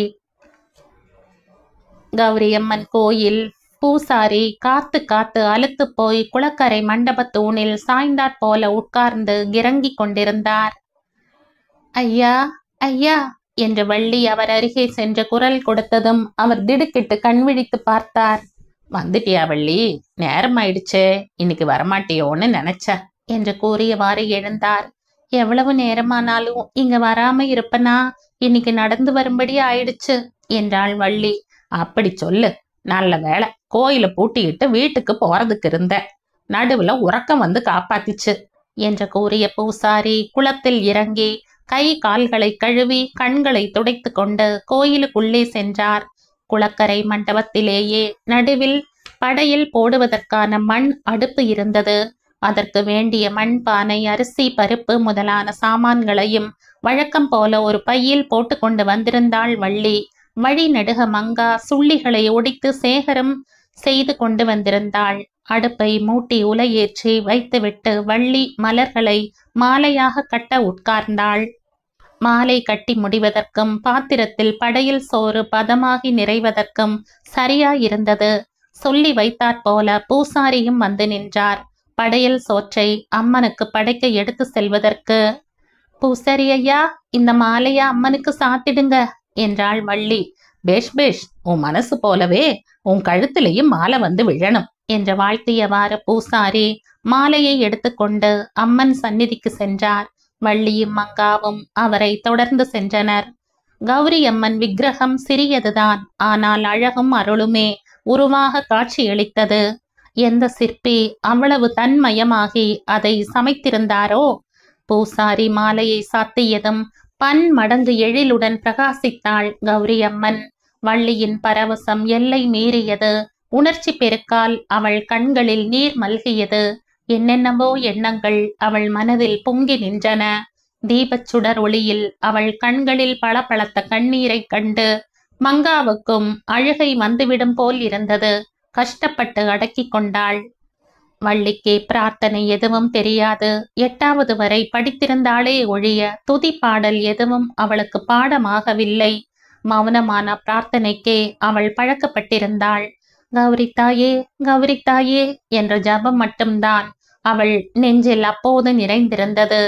கௌரியம்மன் கோயில் பூசாரி காத்து காத்து அலுத்து போய் குளக்கரை மண்டப தூணில் சாய்ந்தாற் போல உட்கார்ந்து கிறங்கி கொண்டிருந்தார். ஐயா, ஐயா என்று வள்ளி அவர் அருகே சென்று குரல் கொடுத்ததும் அவர் திடுக்கிட்டு கண் விழித்து பார்த்தார். வந்துட்டியா வள்ளி? நேரம் ஆயிடுச்சே, இன்னைக்கு வரமாட்டியோன்னு நினைச்ச என்று கூறியவாறு எழுந்தார். எவ்வளவு நேரமானாலும் இங்க வராம இருப்பனா? இன்னைக்கு நடந்து வரும்படி ஆயிடுச்சு என்றாள் வள்ளி. அப்படி சொல்லு. நல்ல வேலை, கோயில பூட்டிக்கிட்டு வீட்டுக்கு போறதுக்கு இருந்த, நடுவுல உறக்கம் வந்து காப்பாத்திச்சு என்று கூறிய பூசாரி குளத்தில் இறங்கி கை கால்களை கழுவி கண்களை துடைத்து கொண்டு கோயிலுக்குள்ளே சென்றார். குளக்கரை மண்டபத்திலேயே நடுவில் படையில் போடுவதற்கான மண் அடுப்பு இருந்தது. அதற்கு வேண்டிய மண் பானை, அரிசி, பருப்பு முதலான சாமான்களையும் வழக்கம் போல ஒரு பையில் போட்டு கொண்டு வந்திருந்தாள் வள்ளி. வழி நெடுக மங்கா சுள்ளிகளை ஒடித்து சேகரம் செய்து கொண்டு வந்திருந்தாள். அடுப்பை மூட்டி உலையேற்றி வைத்துவிட்டு வள்ளி மலர்களை மாலையாக கட்ட உட்கார்ந்தாள். மாலை கட்டி முடிவதற்கும் பாத்திரத்தில் படையில் சோறு பதமாகி நிறைவதற்கும் சரியாயிருந்தது. சொல்லி வைத்தாற்போல பூசாரியும் வந்து நின்றார். படையல் சோற்றை அம்மனுக்கு படைக்க எடுத்து செல்வதற்கு. பூசாரி ஐயா, இந்த மாலையா அம்மனுக்கு சாத்திடுங்க என்றாள் வள்ளி. பேஷ் பேஷ், உன் மனசு போலவே உன் கழுத்திலையும் மாலை வந்து விழணும் என்று வாழ்த்தியவாறு பூசாரி மாலையை எடுத்துக்கொண்டு அம்மன் சந்நிதிக்கு சென்றார். வள்ளியும் மங்காவும் அவரை தொடர்ந்து சென்றனர். கௌரி அம்மன் விக்கிரகம் சிறியதுதான், ஆனால் அழகும் அருளுமே உருவாக காட்சியளித்தது. எந்த சிற்பி அவ்வளவு தன்மயமாகி அதை சமைத்திருந்தாரோ? பூசாரி மாலையை சாத்தியதும் பன்மடங்கு எழிலுடன் பிரகாசித்தாள் கௌரி அம்மன். வள்ளியின் பரவசம் எல்லை மீறியது. உணர்ச்சி பெருக்கால் அவள் கண்களில் நீர் மல்கியது. என்னென்னவோ எண்ணங்கள் அவள் மனதில் பொங்கி நின்றன. தீபச்சுடர் ஒளியில் அவள் கண்களில் பளபளத்த கண்ணீரை கண்டு மங்காவுக்கும் அழுகை வந்துவிடும் போல் இருந்தது. கஷ்டப்பட்டு அடக்கி கொண்டாள். வள்ளிக்கு பிரார்த்தனை எதுவும் தெரியாது. 8வது வரை படித்திருந்தாளே ஒழிய துதி பாடல் எதுவும் அவளுக்கு பாடமாகவில்லை. மௌனமான பிரார்த்தனைக்கே அவள் பழக்கப்பட்டிருந்தாள். கௌரித்தாயே, கௌரித்தாயே என்ற ஜபம் மட்டும்தான் அவள் நெஞ்சில் அப்போது நிறைந்திருந்தது.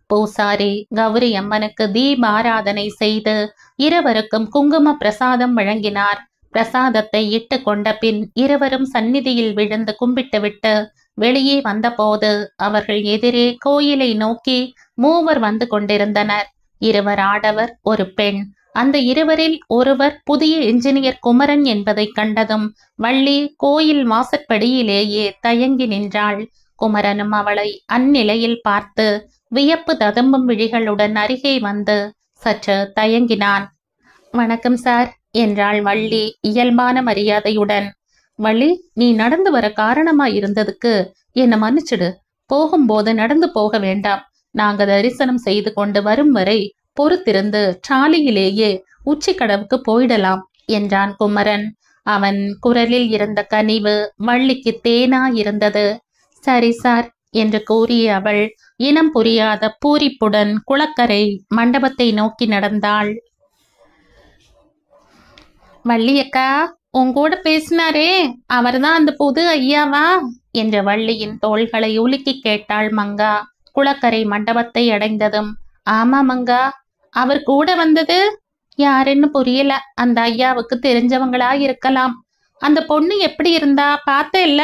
பூசாரி கௌரி அம்மனுக்கு தீபாராதனை செய்து இருவருக்கும் குங்கும பிரசாதம் வழங்கினார். பிரசாதத்தை இட்டு கொண்ட பின் இருவரும் சந்நிதியில் விழுந்து கும்பிட்டுவிட்டு வெளியே வந்தபோது அவர்கள் எதிரே கோயிலை நோக்கி 3 வந்து கொண்டிருந்தனர். 2 ஆடவர், 1 பெண். அந்த இருவரில் ஒருவர் புதிய என்ஜினியர் குமரன் என்பதை கண்டதும் வள்ளி கோயில் வாசற்படியிலேயே தயங்கி நின்றாள். குமரனும் அவளை அந்நிலையில் பார்த்து வியப்பு ததும்பும் விழிகளுடன் அருகே வந்து சற்று தயங்கினான். வணக்கம் சார் என்றாள் வள்ளி இயல்பான மரியாதையுடன். வள்ளி, நீ நடந்து வர காரணமா இருந்ததுக்கு என்னை மன்னிச்சிடு. போகும்போது நடந்து போக வேண்டாம். நாங்க தரிசனம் செய்து கொண்டு வரும் வரை பொறுத்திருந்து சாலையிலேயே உச்சி கடவுக்கு போயிடலாம் என்றான் குமரன். அவன் குரலில் இருந்த கனிவு வள்ளிக்கு தேனா இருந்தது. சரி சார் என்று கூறிய அவள் இனம் புரியாத பூரிப்புடன் குளக்கரை மண்டபத்தை நோக்கி நடந்தாள். வள்ளியக்கா, உங்கூட பேசினாரே, அவர்தான் அந்த புது ஐயாவா என்ற வள்ளியின் தோள்களை உலுக்கி கேட்டாள் மங்கா. குளக்கரை மண்டபத்தை அடைந்ததும், ஆமா மங்கா, அவர் கூட வந்தது யாருன்னு புரியல. அந்த ஐயாவுக்கு தெரிஞ்சவங்களா இருக்கலாம். அந்த பொண்ணு எப்படி இருந்தா பார்த்தேல்ல?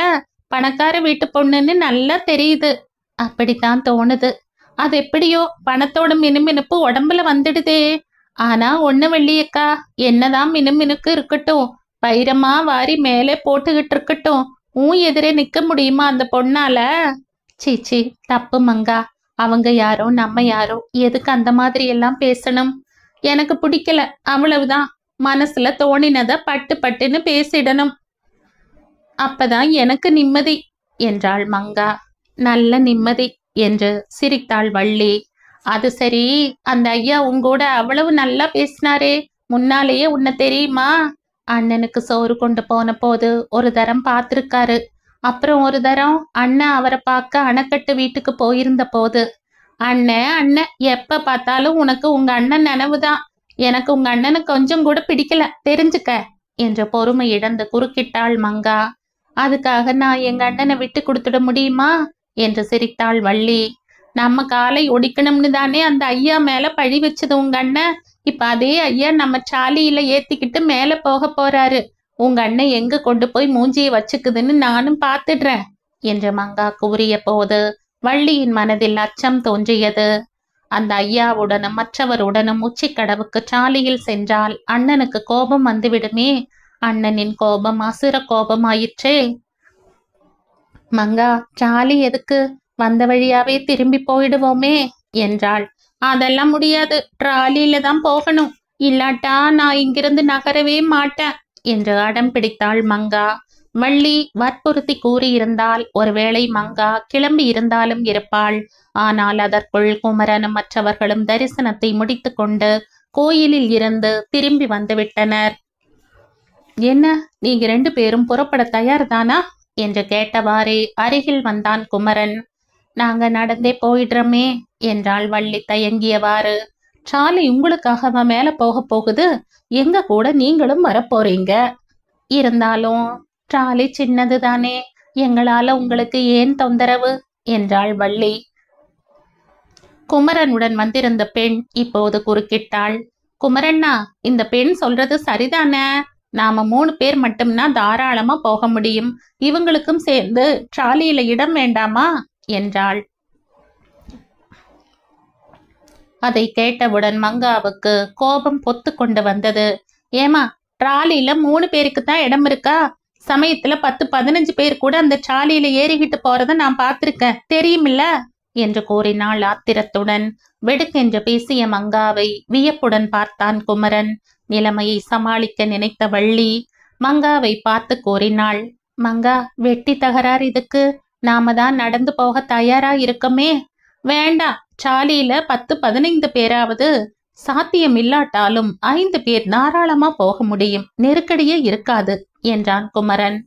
பணக்கார வீட்டு பொண்ணுன்னு நல்லா தெரியுது. அப்படித்தான் தோணுது. அது எப்படியோ பணத்தோட மினுமினுப்பு உடம்புல வந்துடுதே. ஆனா ஒண்ணு வள்ளியக்கா, என்னதான் மினுமினுக்கு இருக்கட்டும், வைரமா வாரி மேலே போட்டுக்கிட்டு இருக்கட்டும், எதிரே நிக்க முடியுமா அந்த பொண்ணால? சீச்சி, தப்பு மங்கா. அவங்க யாரோ நம்ம யாரோ, எதுக்கு அந்த மாதிரி எல்லாம் பேசணும்? எனக்கு பிடிக்கல, அவ்வளவுதான். மனசுல தோணினத பட்டு பட்டுன்னு பேசிடணும். அப்பதான் எனக்கு நிம்மதி என்றாள் மங்கா. நல்ல நிம்மதி என்று சிரித்தாள் வள்ளி. அது சரி, அந்த ஐயா உங்கூட அவ்வளவு நல்லா பேசினாரே, முன்னாலேயே உன்னை தெரியுமா? அண்ணனுக்கு சோறு கொண்டு போன போது ஒரு தரம் பார்த்திருக்காரு. அப்புறம் ஒரு தரம் அண்ணன் அவரை பார்க்க அணைக்கட்டு வீட்டுக்கு போயிருந்த போது. அண்ணன் அண்ணன், எப்ப பார்த்தாலும் உனக்கு உங்க அண்ணன் நினைவுதான். எனக்கு உங்க அண்ணனை கொஞ்சம் கூட பிடிக்கல, தெரிஞ்சுக்க என்று பொறுமை இழந்து குறுக்கிட்டாள் மங்கா. அதுக்காக நான் எங்க அண்ணனை விட்டு கொடுத்துட முடியுமா என்று சிரித்தாள் வள்ளி. நம்ம காலை ஒடிக்கணும்னு தானே அந்த ஐயா மேல பழி வச்சது உங்க அண்ணன். இப்ப அதே ஐயா நம்ம சாலியில ஏத்திக்கிட்டு மேல போக போறாரு. உங்க அண்ணன் எங்க கொண்டு போய் மூஞ்சியை வச்சுக்குதுன்னு நானும் பாத்துடுறேன் என்று மங்கா கூறிய போது வள்ளியின் மனதில் அச்சம் தோன்றியது. அந்த ஐயாவுடனும் மற்றவருடனும் உச்சிக்கடவுக்கு சாலியில் சென்றால் அண்ணனுக்கு கோபம் வந்துவிடுமே. அண்ணனின் கோபம் அசுர கோபமாயிற்றே. மங்கா, சாலி எதுக்கு? வந்த வழியாவே திரும்பி போயிடுவோமே என்றாள். அதெல்லாம் முடியாது, டிராலியில தான் போகணும். இல்லாட்டா நான் இங்கிருந்து நகரவே மாட்டேன் என்று அடம் பிடித்தாள் மங்கா. வள்ளி வற்புறுத்தி கூறியிருந்தால் ஒருவேளை மங்கா கிளம்பி இருந்தாலும் இருப்பாள். ஆனால் அதற்குள் குமரனும் மற்றவர்களும் தரிசனத்தை முடித்து கொண்டு கோயிலில் இருந்து திரும்பி வந்துவிட்டனர். என்ன, நீங்க 2 பேரும் புறப்பட தயார்தானா என்று கேட்டவாறே அருகில் வந்தான் குமரன். நாங்க நடந்தே போயிடுறோமே என்றாள் வள்ளி தயங்கியவாறு. சாலி உங்களுக்காக மேல போக போகுது, எங்க கூட நீங்களும் வரப்போறீங்க. இருந்தாலும் சாலி சின்னது தானே, எங்களால உங்களுக்கு ஏன் தொந்தரவு என்றாள் வள்ளி. குமரனுடன் வந்திருந்த பெண் இப்போது குறுக்கிட்டாள். குமரண்ணா, இந்த பெண் சொல்றது சரிதானே? நாம 3 பேர் மட்டும்னா தாராளமா போக முடியும். இவங்களுக்கும் சேர்ந்து சாலியில இடம் வேண்டாமா என்றாள். அதை கேட்டவுடன் மங்காவுக்கு கோபம் பொத்து கொண்டு வந்தது. ஏமா, டிராலியில 3 பேருக்கு தான் இடம் இருக்கா? சமயத்துல 10-15 பேர் கூட அந்த சாலியில ஏறிக்கிட்டு போறத நான் பார்த்திருக்கேன், தெரியுமில்ல என்று கூறினாள் ஆத்திரத்துடன். வெடுக்கென்று பேசிய மங்காவை வியப்புடன் பார்த்தான் குமரன். நிலைமையை சமாளிக்க நினைத்த வள்ளி மங்காவை பார்த்து கூறினாள். மங்கா, வெட்டி தகராறு இதுக்கு? நாம தான் நடந்து போக தயாரா இருக்கமே. வேண்டாம், சாலியில 10-15 பேராவது, சாத்தியம் இல்லாட்டாலும் 5 பேர் தாராளமா போக முடியும், நெருக்கடியே இருக்காது என்றான் குமரன்.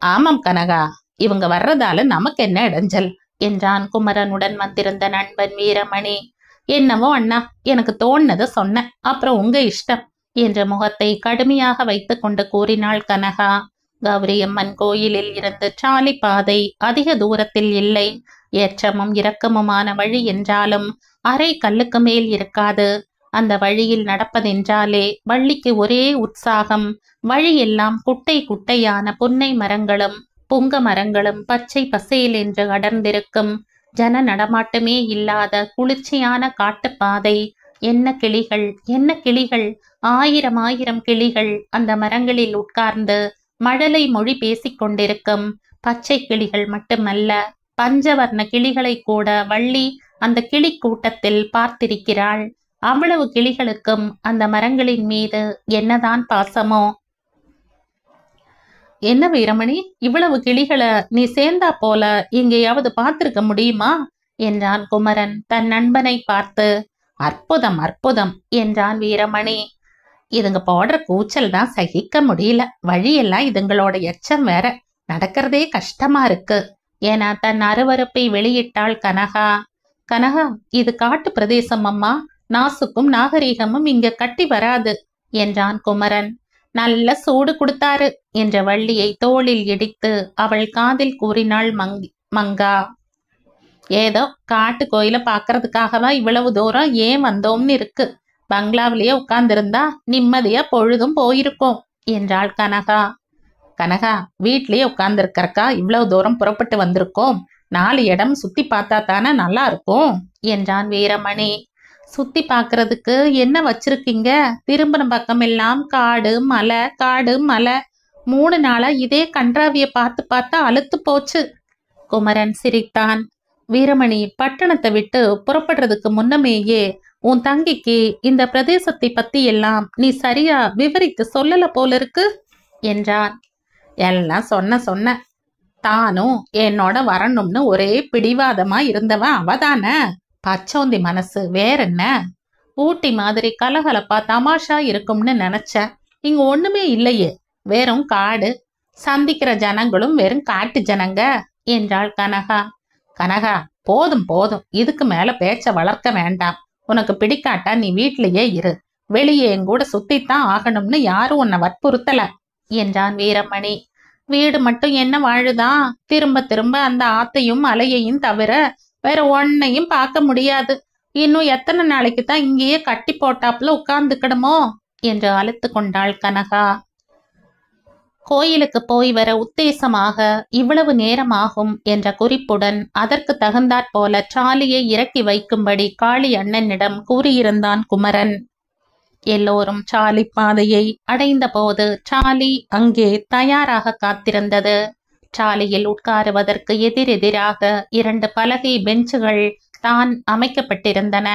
ஆமாம் கனகா, இவங்க வர்றதால நமக்கு என்ன இடைஞ்சல் என்றான் குமரனுடன் வந்திருந்த நண்பன் வீரமணி. என்னவோ அண்ணா, எனக்கு தோணுனதை சொன்னேன், அப்புறம் உங்க இஷ்டம் என்ற முகத்தை கடுமையாக வைத்து கொண்டு கூறினாள் கனகா. கௌரியம்மன் கோயிலில் இருந்து சாலி பாதை அதிக தூரத்தில் இல்லை. ஏற்றமும் இறக்கமுமான வழி என்றாலும் அரை கல்லுக்கு மேல் இருக்காது. அந்த வழியில் நடப்பதென்றாலே வள்ளிக்கு ஒரே உற்சாகம். வழியெல்லாம் குட்டை குட்டையான புன்னை மரங்களும் புங்க மரங்களும் பச்சை பசேல் என்று அடர்ந்திருக்கும். ஜன நடமாட்டமே இல்லாத குளிர்ச்சியான காட்டுப்பாதை. என்ன கிளிகள், என்ன கிளிகள்! 1000 கிளிகள் அந்த மரங்களில் உட்கார்ந்து மழலை மொழி பேசிக் கொண்டிருக்கும். பச்சை கிளிகள் மட்டுமல்ல, பஞ்சவர்ண கிளிகளை கூட வள்ளி அந்த கிளி கூட்டத்தில் பார்த்திருக்கிறாள். அவ்வளவு கிளிகளுக்கும் அந்த மரங்களின் மீது என்னதான் பாசமோ! என்ன வீரமணி, இவ்வளவு கிளிகளை நீ சேர்ந்தா போல எங்கேயாவது பார்த்திருக்க முடியுமா என்றான் குமரன் தன் நண்பனை பார்த்து. அற்புதம், அற்புதம் என்றான் வீரமணி. இதுங்க போடுற கூச்சல் தான் சகிக்க முடியல. வழியெல்லாம் இதுங்களோட எச்சம் வேற, நடக்கிறதே கஷ்டமா இருக்கு என தன் அருவருப்பை வெளியிட்டாள் கனகா. கனகா, இது காட்டு பிரதேசம் அம்மா, நாசுக்கும் நாகரீகமும் இங்க கட்டி வராது என்றான் குமரன். நல்ல சூடு கொடுத்தாரு என்ற வள்ளியை தோளில் இடித்து அவள் காதில் கூறினாள் மங்கா. ஏதோ காட்டு கோயில பாக்குறதுக்காகவா இவ்வளவு தூரம் ஏன் வந்தோம்னு இருக்கு. பங்களாவிலேயே உட்கார்ந்திருந்தா நிம்மதியா பொழுதும் போயிருக்கோம் என்றாள் கனகா. கனகா, வீட்லயே உட்கார்ந்துருக்கறக்கா இவ்வளவு தூரம் புறப்பட்டு வந்திருக்கோம். 4 இடம் சுத்தி பார்த்தா தானே நல்லா இருக்கும் என்றான் வீரமணி. சுத்தி பாக்குறதுக்கு என்ன வச்சிருக்கீங்க? திரும்பின பக்கம் எல்லாம் காடு மலை, காடு மலை. 3 நாளா இதே கன்றாவிய பார்த்து பார்த்தா அலுத்து போச்சு. குமரன் சிரித்தான். வீரமணி, பட்டணத்தை விட்டு புறப்படுறதுக்கு முன்னமேயே உன் தங்கிக்கு இந்த பிரதேசத்தை பத்தி எல்லாம் நீ சரியா விவரித்து சொல்லல போல இருக்கு என்றான். எல்லாம் சொன்ன தானும் என்னோட வரணும்னு ஒரே பிடிவாதமா இருந்தவன் அவதானே. பச்சோந்தி மனசு, வேற என்ன? ஊட்டி மாதிரி கலகலப்பா தமாஷா இருக்கும்னு நினைச்சேன். இங்க ஒண்ணுமே இல்லையே, வெறும் காடு. சந்திக்கிற ஜனங்களும் வெறும் காட்டு ஜனங்க என்றாள் கனகா. கனகா, போதும் போதும், இதுக்கு மேல பேச்ச வளர்க்க வேண்டாம். உனக்கு பிடிக்காட்டா நீ வீட்லயே இரு. வெளியே எங்கூட சுத்தித்தான் ஆகணும்னு யாரும் உன்னை வற்புறுத்தல என்றான் வீரமணி. வீடு மட்டும் என்ன வாழுதான்? திரும்ப திரும்ப அந்த ஆத்தையும் அலையையும் தவிர வேற ஒன்னையும் பார்க்க முடியாது. இன்னும் எத்தனை நாளைக்கு தான் இங்கேயே கட்டி போட்டாப்புல உட்கார்ந்துக்கிடுமோ என்று அழுத்து கொண்டாள் கனகா. கோயிலுக்கு போய் வர உத்தேசமாக இவ்வளவு நேரமாகும் என்ற குறிப்புடன் அதற்கு தகுந்தாற்போல சாலியை இறக்கி வைக்கும்படி காளி அண்ணனிடம் கூறியிருந்தான் குமரன். எல்லோரும் சாலி பாதையை அடைந்த போது சாலி அங்கே தயாராக காத்திருந்தது. சாலியில் உட்காருவதற்கு எதிரெதிராக 2 பலகை பெஞ்சுகள் தான் அமைக்கப்பட்டிருந்தன.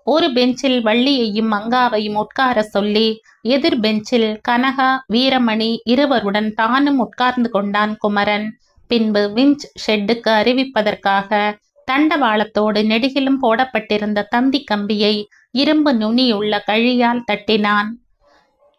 ஒரு பெஞ்சில் வள்ளியையும் மங்காவையும் உட்கார சொல்லி எதிர் பெஞ்சில் கனகா, வீரமணி இருவருடன் தானும் உட்கார்ந்து கொண்டான் குமரன். பின்பு விஞ்ச் ஷெட்டுக்கு அறிவிப்பதற்காக தண்டவாளத்தோடு நெடுகிலும் போடப்பட்டிருந்த தந்தி கம்பியை இரும்பு நுனியுள்ள கழியால் தட்டினான்.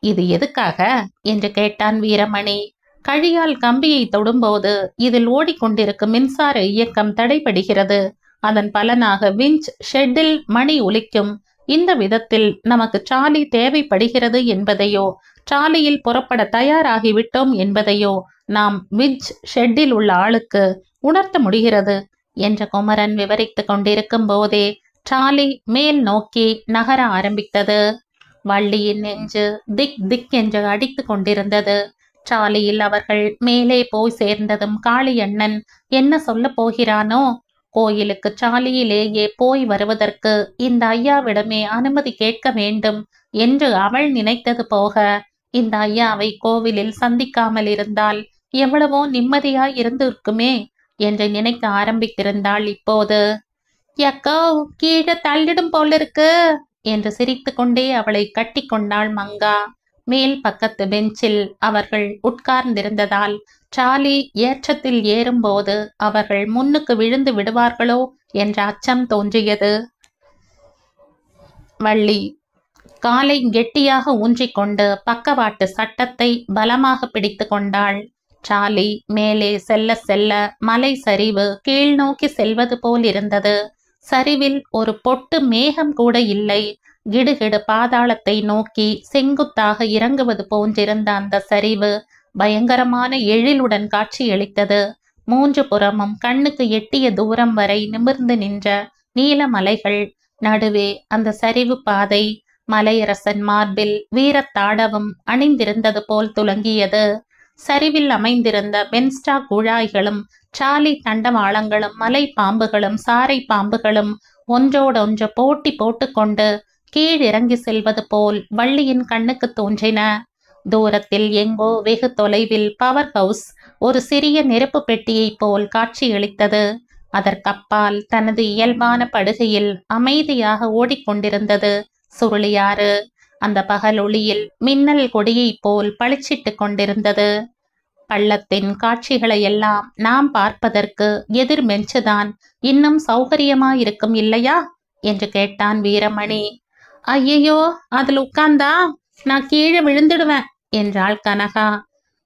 இது எதுக்காக என்று கேட்டான் வீரமணி. கழியால் கம்பியை தொடும்போது இதில் ஓடிக்கொண்டிருக்கும் மின்சார இயக்கம் தடைபடுகிறது. அதன் பலனாக விஞ்ச் ஷெட்டில் மணி ஒலிக்கும். இந்த விதத்தில் நமக்கு சாலி தேவைப்படுகிறது என்பதையோ சாலியில் புறப்பட தயாராகிவிட்டோம் என்பதையோ நாம் விஞ்ச் ஷெட்டில் உள்ள ஆளுக்கு உணர்த்த முடிகிறது என்று குமரன் விவரித்து கொண்டிருக்கும் போதே சாலி மேல் நோக்கி நகர ஆரம்பித்தது. வள்ளியின் நெஞ்சு திக் திக் என்று அடித்து கொண்டிருந்தது. சாலியில் அவர்கள் மேலே போய் சேர்ந்ததும் காளியண்ணன் என்ன சொல்ல போகிறானோ? கோயிலுக்கு சாலியிலேயே போய் வருவதற்கு இந்த ஐயாவிடமே அனுமதி கேட்க வேண்டும் என்று அவள் நினைத்தது போக, இந்த ஐயாவை கோவிலில் சந்திக்காமல் இருந்தால் எவ்வளவோ நிம்மதியாய் இருந்திருக்குமே என்று நினைக்க ஆரம்பித்திருந்தாள். இப்போது யக்கோ, கீழே தள்ளிடும் போலிருக்கு என்று சிரித்து கொண்டே அவளை கட்டி கொண்டாள் மங்கா. மேல் பக்கத்து பெஞ்சில் அவர்கள் உட்கார்ந்திருந்ததால் சாலி ஏற்றத்தில் ஏறும்போது அவர்கள் முன்னுக்கு விழுந்து விடுவார்களோ என்ற அச்சம் தோன்றியது. வள்ளி காலை கெட்டியாக ஊன்றிக்கொண்டு பக்கவாட்டு சட்டத்தை பலமாக பிடித்து கொண்டாள். சாலி மேலே செல்ல செல்ல மலை சரிவு கீழ் நோக்கி செல்வது போல் இருந்தது. சரிவில் ஒரு பொட்டு மேகம் கூட இல்லை. கிடுகிடு பாதாளத்தை நோக்கி செங்குத்தாக இறங்குவது போன்றிருந்த அந்த சரிவு பயங்கரமான எழிலுடன் காட்சியளித்தது. 3 புறமும் கண்ணுக்கு எட்டிய தூரம் வரை நிமிர்ந்து நின்ற நீலமலைகள். நடுவே அந்த சரிவு பாதை மலையரசன் மார்பில் வீரத்தாடவும் அணிந்திருந்தது போல் துலங்கியது. சரிவில் அமைந்திருந்த பென்ஸ்டா குழாய்களும் சாலி தண்டவாளங்களும் மலை பாம்புகளும் சாரை பாம்புகளும் ஒன்றோடொன்று போட்டி போட்டுக்கொண்டு கீழிறங்கி செல்வது போல் வள்ளியின் கண்ணுக்கு தோன்றின. தூரத்தில் எங்கோ வெகு தொலைவில் பவர் ஹவுஸ் ஒரு சிறிய நெருப்பு பெட்டியைப் போல் காட்சியளித்தது. அதற்கப்பால் தனது இயல்பான படுகையில் அமைதியாக ஓடிக்கொண்டிருந்தது சுருளியாறு. அந்த பகலொளியில் மின்னல் கொடியைப் போல் பளிச்சிட்டு கொண்டிருந்தது. பள்ளத்தின் காட்சிகளையெல்லாம் நாம் பார்ப்பதற்கு எதிர் மெஞ்சுதான் இன்னும் சௌகரியமாயிருக்கும் இல்லையா என்று கேட்டான் வீரமணி. ஐயையோ, அதில் உட்கார்ந்தா நான் கீழே விழுந்துடுவேன் என்றாள் கனகா.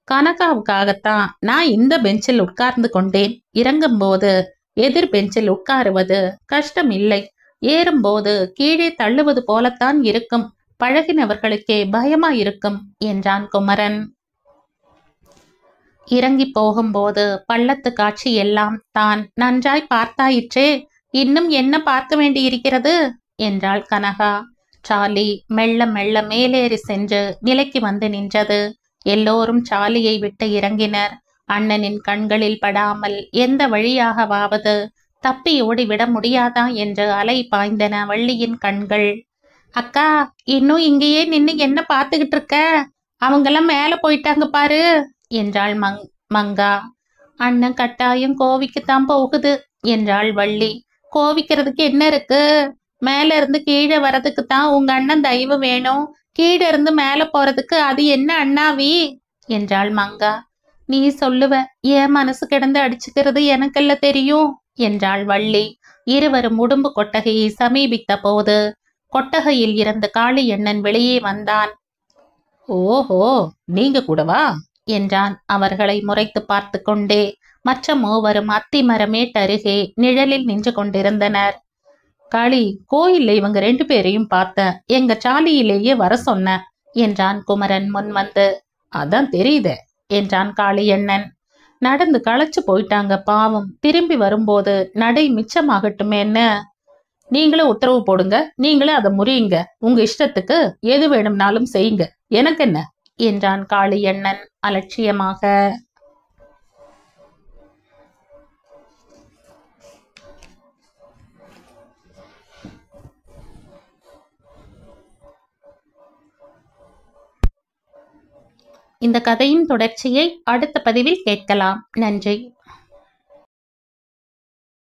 கனகாவுக்காகத்தான் நான் இந்த பெஞ்சில் உட்கார்ந்து கொண்டேன். இறங்கும்போது எதிர் பெஞ்சில் உட்காருவது கஷ்டம் இல்லை. ஏறும்போது கீழே தள்ளுவது போலத்தான் இருக்கும். பழகினவர்களுக்கே பயமாயிருக்கும் என்றான் குமரன். இறங்கி போகும்போது பள்ளத்து காட்சி எல்லாம் தான் நன்றாய் பார்த்தாயிற்றே, இன்னும் என்ன பார்க்க வேண்டியிருக்கிறது என்றாள் கனகா. சாலி மெல்ல மெல்ல மேலேறி சென்று நிலைக்கு வந்து நின்றது. எல்லோரும் சாலியை விட்டு இறங்கினர். அண்ணனின் கண்களில் படாமல் எந்த வழியாகவாவது தப்பி ஓடிவிட முடியாதா என்று அலை பாய்ந்தன வள்ளியின் கண்கள். அக்கா, இன்னும் இங்கேயே நின்னு என்ன பார்த்துக்கிட்டு இருக்க? அவங்கெல்லாம் மேல போயிட்டாங்க பாரு என்றாள் மங்கா. அண்ணன் கட்டாயம் கோவிக்குத்தான் போகுது என்றாள் வள்ளி. கோவிக்கிறதுக்கு என்ன இருக்கு? மேல இருந்து கீழே வர்றதுக்கு தான் உங்க அண்ணன் தயவு வேணும். கீழே இருந்து மேல போறதுக்கு அது என்ன அண்ணாவி என்றாள் மங்கா. நீ சொல்லுவ, என் மனசு கிடந்து அடிச்சுக்கிறது எனக்கெல்லாம் தெரியும் என்றாள் வள்ளி. இருவரும் உடும்பு கொட்டகையை சமீபித்த போது கொட்டகையில் இருந்து காளியண்ணன் வெளியே வந்தான். ஓஹோ, நீங்க கூடவா என்றான் அவர்களை முறைத்து பார்த்து கொண்டே. மற்ற மூவரும் அத்திமரமேட்டருகே நிழலில் நின்று கொண்டிருந்தனர். காளி, கோயில்ல இவங்க 2 பேரையும் பார்த்த, எங்க சாலியிலேயே வர சொன்ன என்றான் குமரன் முன் வந்து. அதான் தெரியுதே என்றான் காளியண்ணன். நடந்து களைச்சு போயிட்டாங்க பாவம். திரும்பி வரும்போது நடை மிச்சமாகட்டுமேன்னு நீங்களே உத்தரவு போடுங்க, நீங்களே அதை முறியுங்க, உங்க இஷ்டத்துக்கு எது வேணும்னாலும் செய்யுங்க, எனக்கு என்ன என்றான் காளியண்ணன் அலட்சியமாக. இந்த கதையின் தொடர்ச்சியை அடுத்த பதிவில் கேட்கலாம். நன்றி.